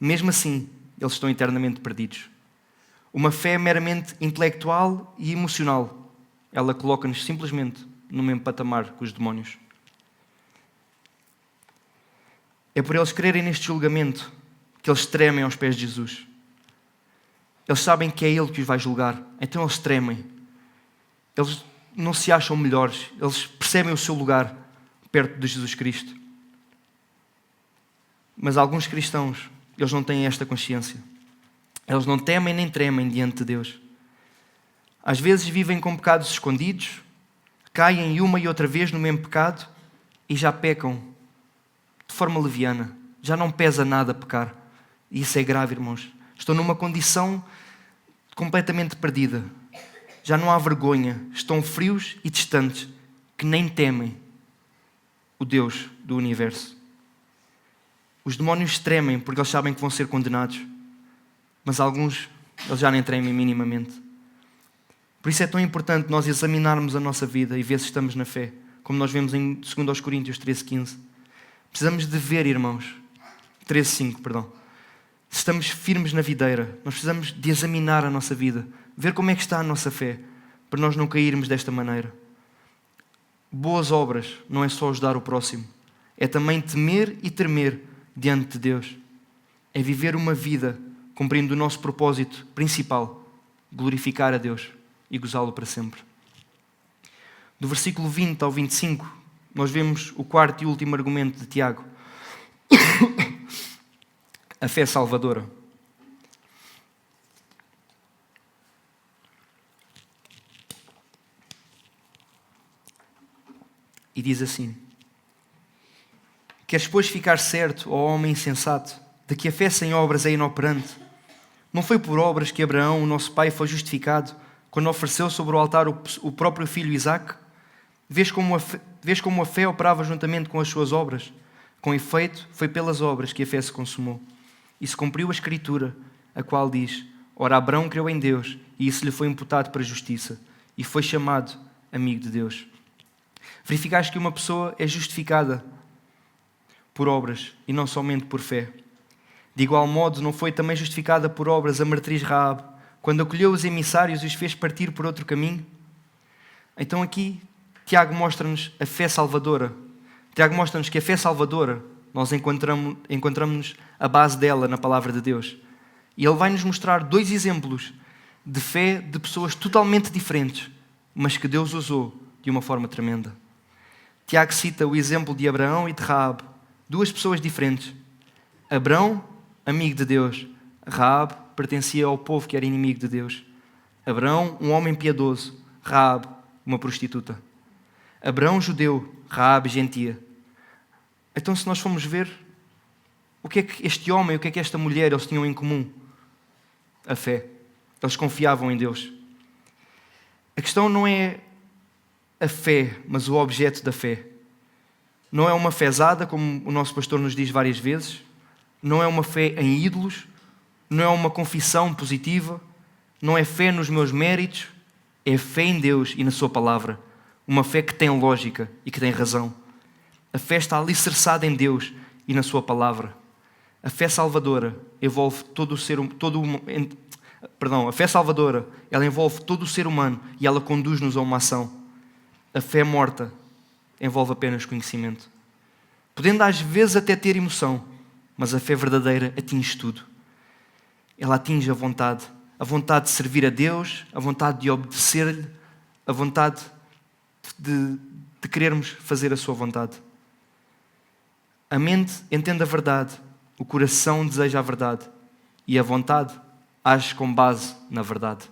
Mesmo assim, eles estão eternamente perdidos. Uma fé meramente intelectual e emocional, ela coloca-nos simplesmente no mesmo patamar que os demónios. É por eles crerem neste julgamento que eles tremem aos pés de Jesus. Eles sabem que é Ele que os vai julgar, então eles tremem. Eles não se acham melhores, eles percebem o seu lugar perto de Jesus Cristo. Mas alguns cristãos, eles não têm esta consciência. Eles não temem nem tremem diante de Deus. Às vezes vivem com pecados escondidos, caem uma e outra vez no mesmo pecado e já pecam de forma leviana. Já não pesa nada pecar. E isso é grave, irmãos. Estão numa condição completamente perdida. Já não há vergonha. Estão frios e distantes, que nem temem o Deus do universo. Os demónios tremem porque eles sabem que vão ser condenados. Mas alguns, eles já nem tremem minimamente. Por isso é tão importante nós examinarmos a nossa vida e ver se estamos na fé. Como nós vemos em 2 Coríntios 13,15. Precisamos de ver, irmãos. 13,5, perdão. Se estamos firmes na videira, nós precisamos de examinar a nossa vida. Ver como é que está a nossa fé. Para nós não cairmos desta maneira. Boas obras não é só ajudar o próximo. É também temer e tremer diante de Deus. É viver uma vida cumprindo o nosso propósito principal. Glorificar a Deus e gozá-lo para sempre. Do versículo 20 ao 25, nós vemos o quarto e último argumento de Tiago. A fé salvadora. E diz assim: Queres, pois, ficar certo, ó homem insensato, de que a fé sem obras é inoperante? Não foi por obras que Abraão, o nosso pai, foi justificado, quando ofereceu sobre o altar o próprio filho Isaque? Vês como a fé operava juntamente com as suas obras? Com efeito, foi pelas obras que a fé se consumou. E se cumpriu a Escritura, a qual diz: Ora, Abraão creu em Deus, e isso lhe foi imputado para a justiça, e foi chamado amigo de Deus. Verificaste que uma pessoa é justificada por obras, e não somente por fé. De igual modo, não foi também justificada por obras a meretriz Raabe, quando acolheu os emissários e os fez partir por outro caminho? Então aqui, Tiago mostra-nos a fé salvadora. Tiago mostra-nos que a fé salvadora, nós encontramos a base dela na palavra de Deus. E ele vai nos mostrar 2 exemplos de fé de pessoas totalmente diferentes, mas que Deus usou de uma forma tremenda. Tiago cita o exemplo de Abraão e de Raabe, 2 pessoas diferentes. Abraão, amigo de Deus. Raabe pertencia ao povo que era inimigo de Deus. Abraão, um homem piedoso. Raabe, uma prostituta. Abraão, judeu. Raabe, gentia. Então, se nós formos ver, o que é que este homem, o que é que esta mulher, eles tinham em comum? A fé. Eles confiavam em Deus. A questão não é a fé, mas o objeto da fé. Não é uma fezada, como o nosso pastor nos diz várias vezes. Não é uma fé em ídolos. Não é uma confissão positiva. Não é fé nos meus méritos. É fé em Deus e na sua palavra. Uma fé que tem lógica e que tem razão. A fé está alicerçada em Deus e na sua palavra. A fé salvadora envolve a fé salvadora, ela envolve todo o ser humano e ela conduz-nos a uma ação. A fé morta envolve apenas conhecimento. Podendo às vezes até ter emoção, mas a fé verdadeira atinge tudo. Ela atinge a vontade de servir a Deus, a vontade de obedecer-lhe, a vontade de querermos fazer a sua vontade. A mente entende a verdade, o coração deseja a verdade e a vontade age com base na verdade.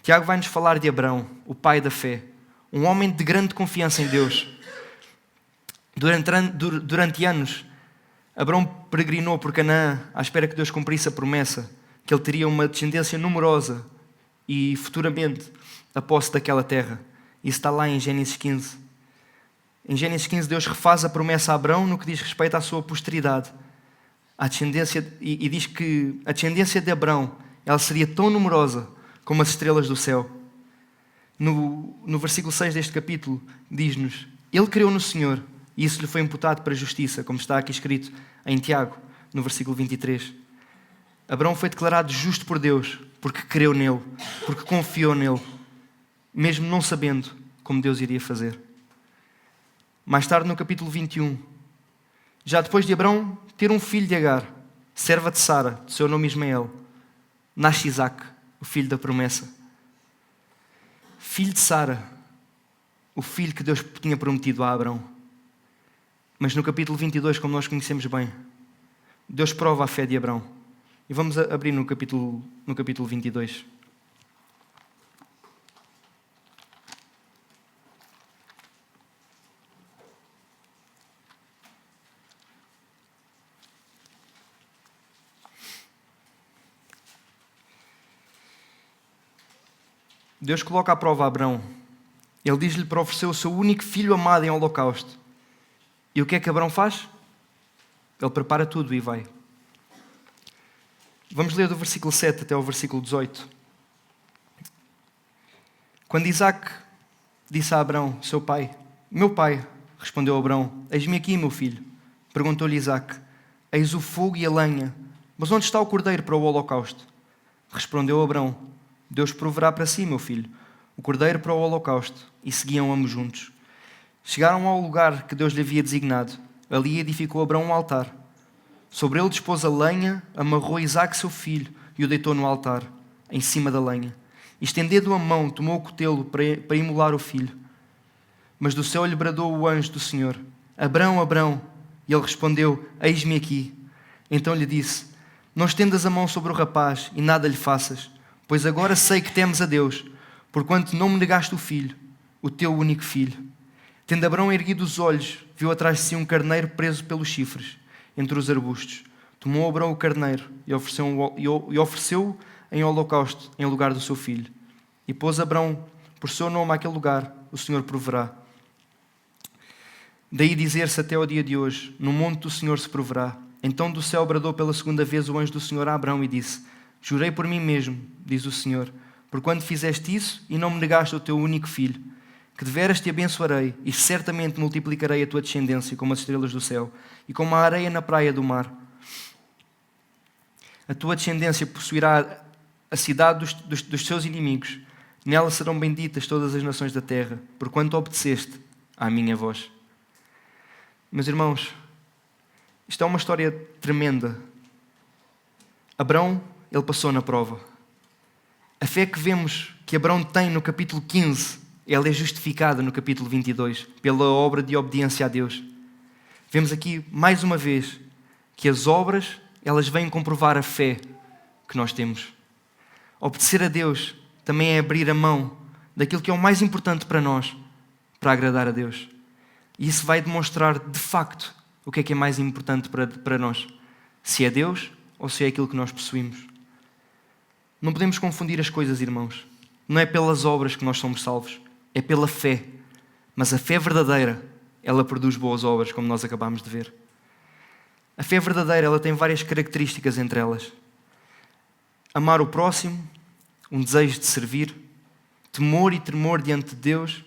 Tiago vai-nos falar de Abraão, o pai da fé, um homem de grande confiança em Deus. Durante anos, Abraão peregrinou por Canaã à espera que Deus cumprisse a promessa, que ele teria uma descendência numerosa e futuramente a posse daquela terra. Isso está lá em Gênesis 15. Em Gênesis 15, Deus refaz a promessa a Abraão no que diz respeito à sua posteridade. E diz que a descendência de Abraão ela seria tão numerosa como as estrelas do céu. No versículo 6 deste capítulo, diz-nos: Ele creu no Senhor e isso lhe foi imputado para a justiça, como está aqui escrito em Tiago, no versículo 23. Abraão foi declarado justo por Deus porque creu nele, porque confiou nele, mesmo não sabendo como Deus iria fazer. Mais tarde, no capítulo 21, já depois de Abraão ter um filho de Agar, serva de Sara, de seu nome Ismael, nasce Isaac, o filho da promessa. Filho de Sara, o filho que Deus tinha prometido a Abraão. Mas no capítulo 22, como nós conhecemos bem, Deus prova a fé de Abraão. E vamos abrir no capítulo 22. Deus coloca à prova a Abraão. Ele diz-lhe para oferecer o seu único filho amado em holocausto. E o que é que Abraão faz? Ele prepara tudo e vai. Vamos ler do versículo 7 até ao versículo 18. Quando Isaac disse a Abraão, seu pai: Meu pai, respondeu Abraão, eis-me aqui, meu filho. Perguntou-lhe Isaac: Eis o fogo e a lenha, mas onde está o cordeiro para o holocausto? Respondeu Abraão: Deus proverá para si, meu filho, o cordeiro para o holocausto. E seguiam ambos juntos. Chegaram ao lugar que Deus lhe havia designado. Ali edificou Abraão um altar. Sobre ele dispôs a lenha, amarrou Isaac, seu filho, e o deitou no altar, em cima da lenha. E estendendo a mão, tomou o cutelo para imolar o filho. Mas do céu lhe bradou o anjo do Senhor: Abraão, Abraão. E ele respondeu: Eis-me aqui. Então lhe disse: Não estendas a mão sobre o rapaz e nada lhe faças, pois agora sei que temes a Deus, porquanto não me negaste o filho, o teu único filho. Tendo Abraão erguido os olhos, viu atrás de si um carneiro preso pelos chifres, entre os arbustos. Tomou Abraão o carneiro e ofereceu-o em holocausto, em lugar do seu filho. E pôs Abraão por seu nome àquele lugar: o Senhor proverá. Daí dizer-se até ao dia de hoje: no monte do Senhor se proverá. Então do céu bradou pela segunda vez o anjo do Senhor a Abraão e disse: Jurei por mim mesmo, diz o Senhor, porquanto fizeste isso e não me negaste o teu único filho, que deveras te abençoarei e certamente multiplicarei a tua descendência como as estrelas do céu e como a areia na praia do mar. A tua descendência possuirá a cidade dos seus inimigos. Nela serão benditas todas as nações da terra, porquanto obedeceste à minha voz. Meus irmãos, isto é uma história tremenda. Abrão, ele passou na prova. A fé que vemos que Abrão tem no capítulo 15, ela é justificada no capítulo 22, pela obra de obediência a Deus. Vemos aqui, mais uma vez, que as obras, elas vêm comprovar a fé que nós temos. Obedecer a Deus também é abrir a mão daquilo que é o mais importante para nós, para agradar a Deus. E isso vai demonstrar, de facto, o que é mais importante para nós. Se é Deus ou se é aquilo que nós possuímos. Não podemos confundir as coisas, irmãos. Não é pelas obras que nós somos salvos, é pela fé. Mas a fé verdadeira, ela produz boas obras, como nós acabámos de ver. A fé verdadeira, ela tem várias características entre elas. Amar o próximo, um desejo de servir, temor e tremor diante de Deus,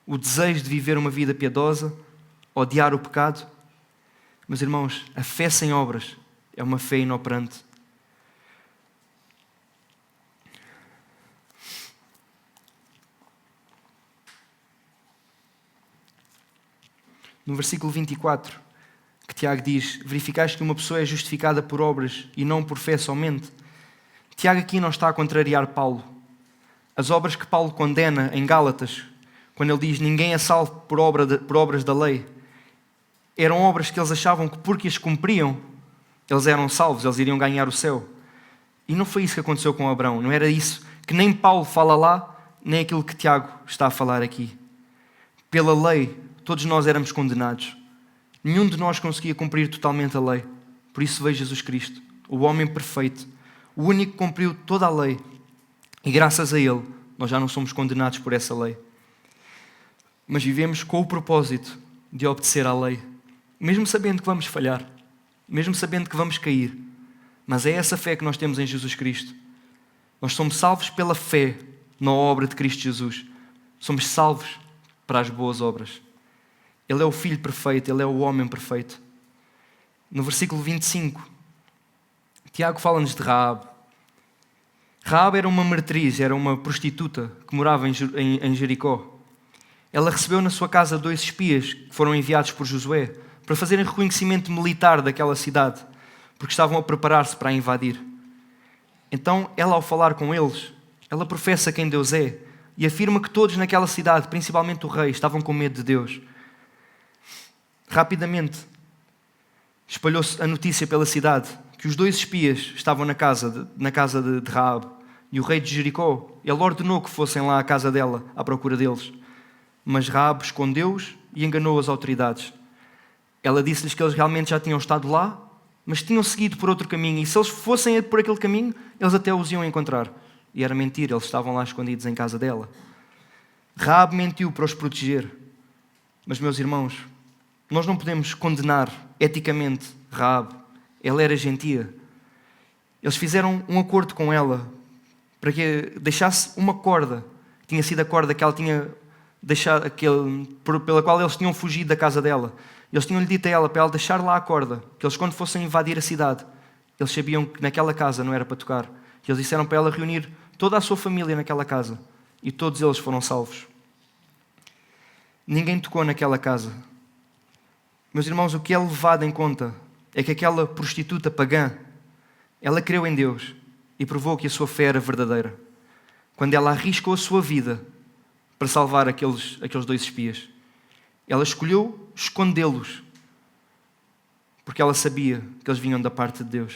o desejo de viver uma vida piedosa, odiar o pecado. Meus irmãos, a fé sem obras é uma fé inoperante. No versículo 24, que Tiago diz: verificaste que uma pessoa é justificada por obras e não por fé somente. Tiago aqui não está a contrariar Paulo. As obras que Paulo condena em Gálatas, quando ele diz ninguém é salvo por obras da lei, eram obras que eles achavam que porque as cumpriam, eles eram salvos, eles iriam ganhar o céu. E não foi isso que aconteceu com Abrão. Não era isso que nem Paulo fala lá, nem aquilo que Tiago está a falar aqui. Pela lei, todos nós éramos condenados. Nenhum de nós conseguia cumprir totalmente a lei. Por isso veio Jesus Cristo, o homem perfeito, o único que cumpriu toda a lei. E graças a Ele, nós já não somos condenados por essa lei. Mas vivemos com o propósito de obedecer à lei. Mesmo sabendo que vamos falhar. Mesmo sabendo que vamos cair. Mas é essa fé que nós temos em Jesus Cristo. Nós somos salvos pela fé na obra de Cristo Jesus. Somos salvos para as boas obras. Ele é o Filho perfeito, Ele é o homem perfeito. No versículo 25, Tiago fala-nos de Raabe. Raabe era uma meretriz, era uma prostituta que morava em Jericó. Ela recebeu na sua casa 2 espias que foram enviados por Josué para fazerem reconhecimento militar daquela cidade, porque estavam a preparar-se para a invadir. Então, ela, ao falar com eles, ela professa quem Deus é e afirma que todos naquela cidade, principalmente o rei, estavam com medo de Deus. Rapidamente, espalhou-se a notícia pela cidade que os 2 espias estavam na casa de Raabe, e o rei de Jericó, ele ordenou que fossem lá à casa dela à procura deles. Mas Raabe escondeu-os e enganou as autoridades. Ela disse-lhes que eles realmente já tinham estado lá, mas tinham seguido por outro caminho, e se eles fossem por aquele caminho, eles até os iam encontrar. E era mentira, eles estavam lá escondidos em casa dela. Raabe mentiu para os proteger. Mas, meus irmãos, nós não podemos condenar eticamente Raabe. Ela era gentia. Eles fizeram um acordo com ela para que deixasse uma corda. Tinha sido a corda que ela tinha deixado, pela qual eles tinham fugido da casa dela. Eles tinham-lhe dito a ela para ela deixar lá a corda, que eles quando fossem invadir a cidade, eles sabiam que naquela casa não era para tocar. E eles disseram para ela reunir toda a sua família naquela casa. E todos eles foram salvos. Ninguém tocou naquela casa. Meus irmãos, o que é levado em conta é que aquela prostituta pagã, ela creu em Deus e provou que a sua fé era verdadeira. Quando ela arriscou a sua vida para salvar aqueles 2 espias. Ela escolheu escondê-los, porque ela sabia que eles vinham da parte de Deus.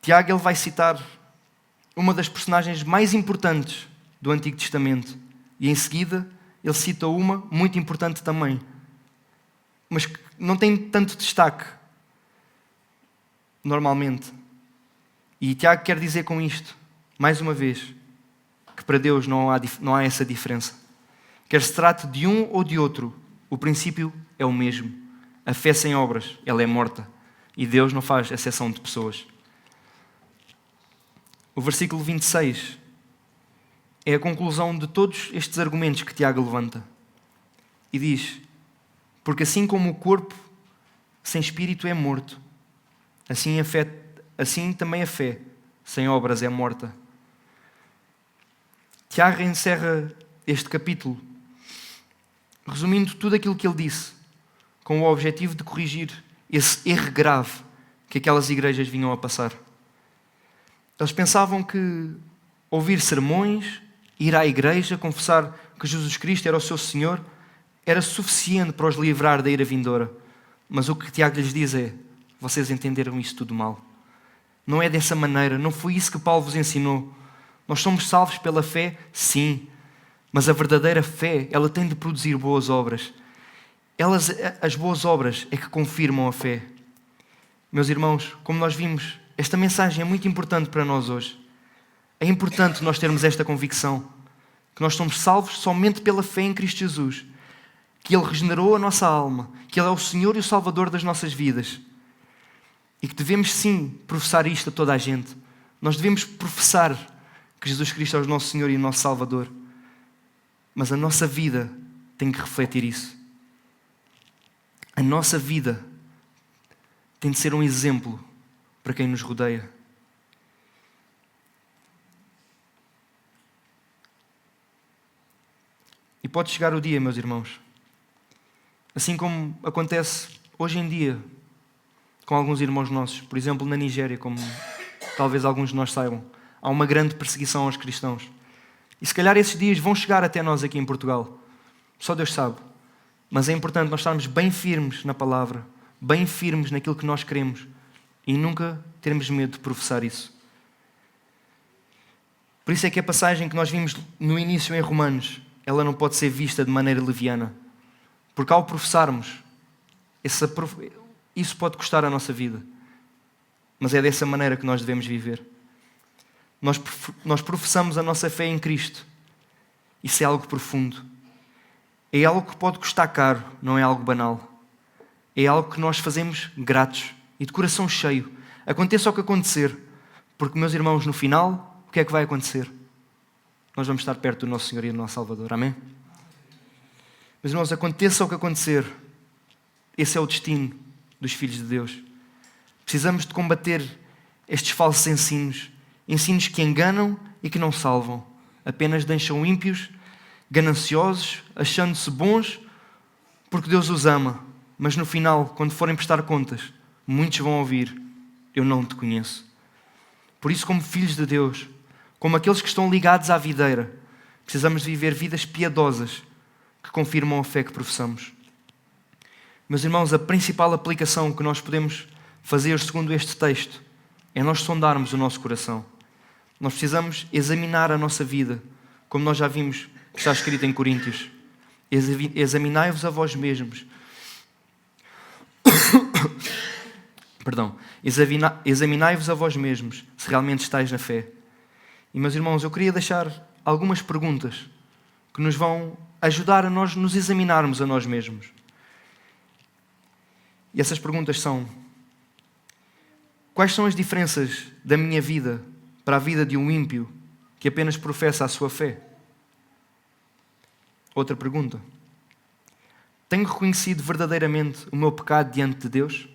Tiago, ele vai citar uma das personagens mais importantes do Antigo Testamento. E em seguida, ele cita uma muito importante também, mas que não tem tanto destaque, normalmente. E Tiago quer dizer com isto, mais uma vez, que para Deus não há essa diferença. Quer se trate de um ou de outro, o princípio é o mesmo. A fé sem obras, ela é morta. E Deus não faz exceção de pessoas. O versículo 26 é a conclusão de todos estes argumentos que Tiago levanta. E diz: porque assim como o corpo sem espírito é morto, assim também a fé sem obras é morta. Tiago encerra este capítulo resumindo tudo aquilo que ele disse com o objetivo de corrigir esse erro grave que aquelas igrejas vinham a passar. Eles pensavam que ouvir sermões, ir à igreja, confessar que Jesus Cristo era o seu Senhor, era suficiente para os livrar da ira vindoura. Mas o que Tiago lhes diz é: vocês entenderam isso tudo mal. Não é dessa maneira, não foi isso que Paulo vos ensinou. Nós somos salvos pela fé, sim, mas a verdadeira fé, ela tem de produzir boas obras. As boas obras é que confirmam a fé. Meus irmãos, como nós vimos, esta mensagem é muito importante para nós hoje. É importante nós termos esta convicção, que nós somos salvos somente pela fé em Cristo Jesus, que Ele regenerou a nossa alma, que Ele é o Senhor e o Salvador das nossas vidas. E que devemos sim professar isto a toda a gente. Nós devemos professar que Jesus Cristo é o nosso Senhor e o nosso Salvador. Mas a nossa vida tem que refletir isso. A nossa vida tem de ser um exemplo para quem nos rodeia. E pode chegar o dia, meus irmãos, assim como acontece hoje em dia com alguns irmãos nossos, por exemplo, na Nigéria, como talvez alguns de nós saibam, há uma grande perseguição aos cristãos. E se calhar esses dias vão chegar até nós aqui em Portugal. Só Deus sabe. Mas é importante nós estarmos bem firmes na palavra, bem firmes naquilo que nós queremos e nunca termos medo de professar isso. Por isso é que a passagem que nós vimos no início em Romanos, ela não pode ser vista de maneira leviana. Porque ao professarmos, isso pode custar a nossa vida. Mas é dessa maneira que nós devemos viver. Nós professamos a nossa fé em Cristo. Isso é algo profundo. É algo que pode custar caro, não é algo banal. É algo que nós fazemos gratos e de coração cheio. Aconteça o que acontecer. Porque, meus irmãos, no final, o que é que vai acontecer? Nós vamos estar perto do nosso Senhor e do nosso Salvador. Amém? Meus irmãos, aconteça o que acontecer, esse é o destino dos filhos de Deus. Precisamos de combater estes falsos ensinos. Ensinos que enganam e que não salvam. Apenas deixam ímpios, gananciosos, achando-se bons, porque Deus os ama. Mas no final, quando forem prestar contas, muitos vão ouvir: eu não te conheço. Por isso, como filhos de Deus, como aqueles que estão ligados à videira, precisamos viver vidas piedosas que confirmam a fé que professamos. Meus irmãos, a principal aplicação que nós podemos fazer segundo este texto é nós sondarmos o nosso coração. Nós precisamos examinar a nossa vida, como nós já vimos que está escrito em Coríntios. Examinai-vos a vós mesmos. Perdão. Examinai-vos a vós mesmos, se realmente estáis na fé. E, meus irmãos, eu queria deixar algumas perguntas que nos vão ajudar a nós nos examinarmos a nós mesmos. E essas perguntas são: quais são as diferenças da minha vida para a vida de um ímpio que apenas professa a sua fé? Outra pergunta: tenho reconhecido verdadeiramente o meu pecado diante de Deus?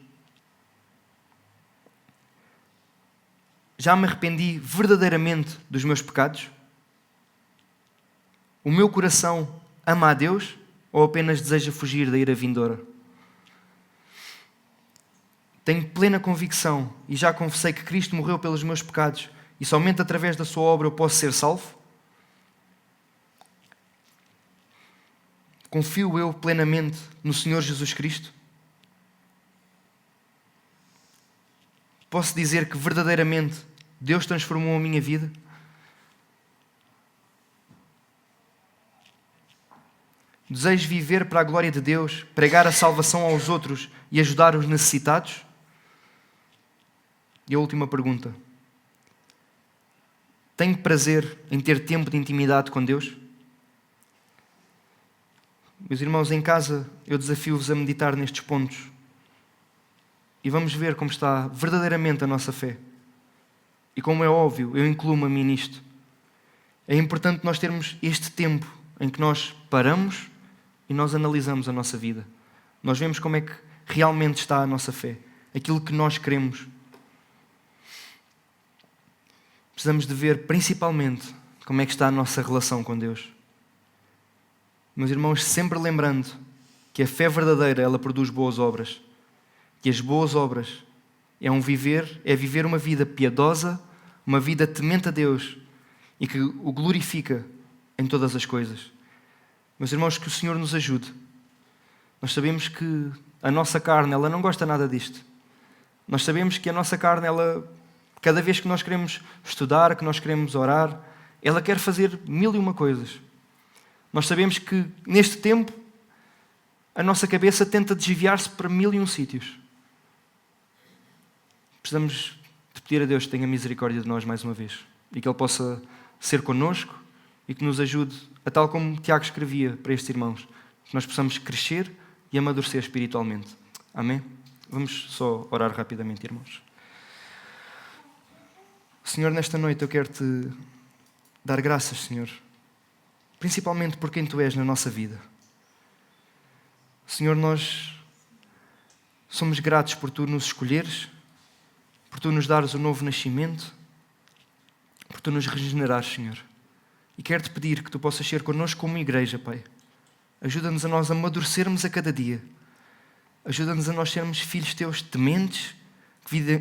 Já me arrependi verdadeiramente dos meus pecados? O meu coração ama a Deus ou apenas deseja fugir da ira vindoura? Tenho plena convicção e já confessei que Cristo morreu pelos meus pecados e somente através da sua obra eu posso ser salvo? Confio eu plenamente no Senhor Jesus Cristo? Posso dizer que verdadeiramente Deus transformou a minha vida? Desejo viver para a glória de Deus, pregar a salvação aos outros e ajudar os necessitados? E a última pergunta: tenho prazer em ter tempo de intimidade com Deus? Meus irmãos, em casa eu desafio-vos a meditar nestes pontos e vamos ver como está verdadeiramente a nossa fé. E como é óbvio, eu incluo-me a mim nisto. É importante nós termos este tempo em que nós paramos e nós analisamos a nossa vida. Nós vemos como é que realmente está a nossa fé, aquilo que nós queremos. Precisamos de ver principalmente como é que está a nossa relação com Deus. Meus irmãos, sempre lembrando que a fé verdadeira, ela produz boas obras. E as boas obras é viver uma vida piedosa, uma vida temente a Deus e que o glorifica em todas as coisas. Meus irmãos, que o Senhor nos ajude. Nós sabemos que a nossa carne, ela não gosta nada disto. Nós sabemos que a nossa carne, ela, cada vez que nós queremos estudar, que nós queremos orar, ela quer fazer 1001 coisas. Nós sabemos que neste tempo a nossa cabeça tenta desviar-se para 1001 sítios. Precisamos de pedir a Deus que tenha misericórdia de nós mais uma vez e que Ele possa ser connosco e que nos ajude, a tal como Tiago escrevia para estes irmãos, que nós possamos crescer e amadurecer espiritualmente. Amém? Vamos só orar rapidamente, irmãos. Senhor, nesta noite eu quero-te dar graças, Senhor, principalmente por quem Tu és na nossa vida. Senhor, nós somos gratos por Tu nos escolheres, por Tu nos dares o novo nascimento, por Tu nos regenerares, Senhor. E quero-te pedir que Tu possas ser connosco como igreja, Pai. Ajuda-nos a nós amadurecermos a cada dia. Ajuda-nos a nós sermos filhos Teus tementes,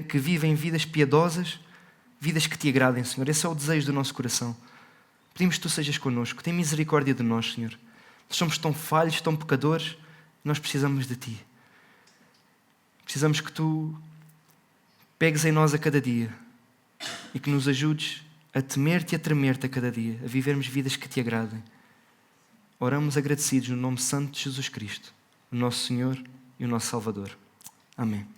que vivem vidas piedosas, vidas que Te agradem, Senhor. Esse é o desejo do nosso coração. Pedimos que Tu sejas connosco. Tem misericórdia de nós, Senhor. Nós somos tão falhos, tão pecadores. Nós precisamos de Ti. Precisamos que Tu pegues em nós a cada dia e que nos ajudes a temer-te e a tremer-te a cada dia, a vivermos vidas que Te agradem. Oramos agradecidos no nome santo de Jesus Cristo, o nosso Senhor e o nosso Salvador. Amém.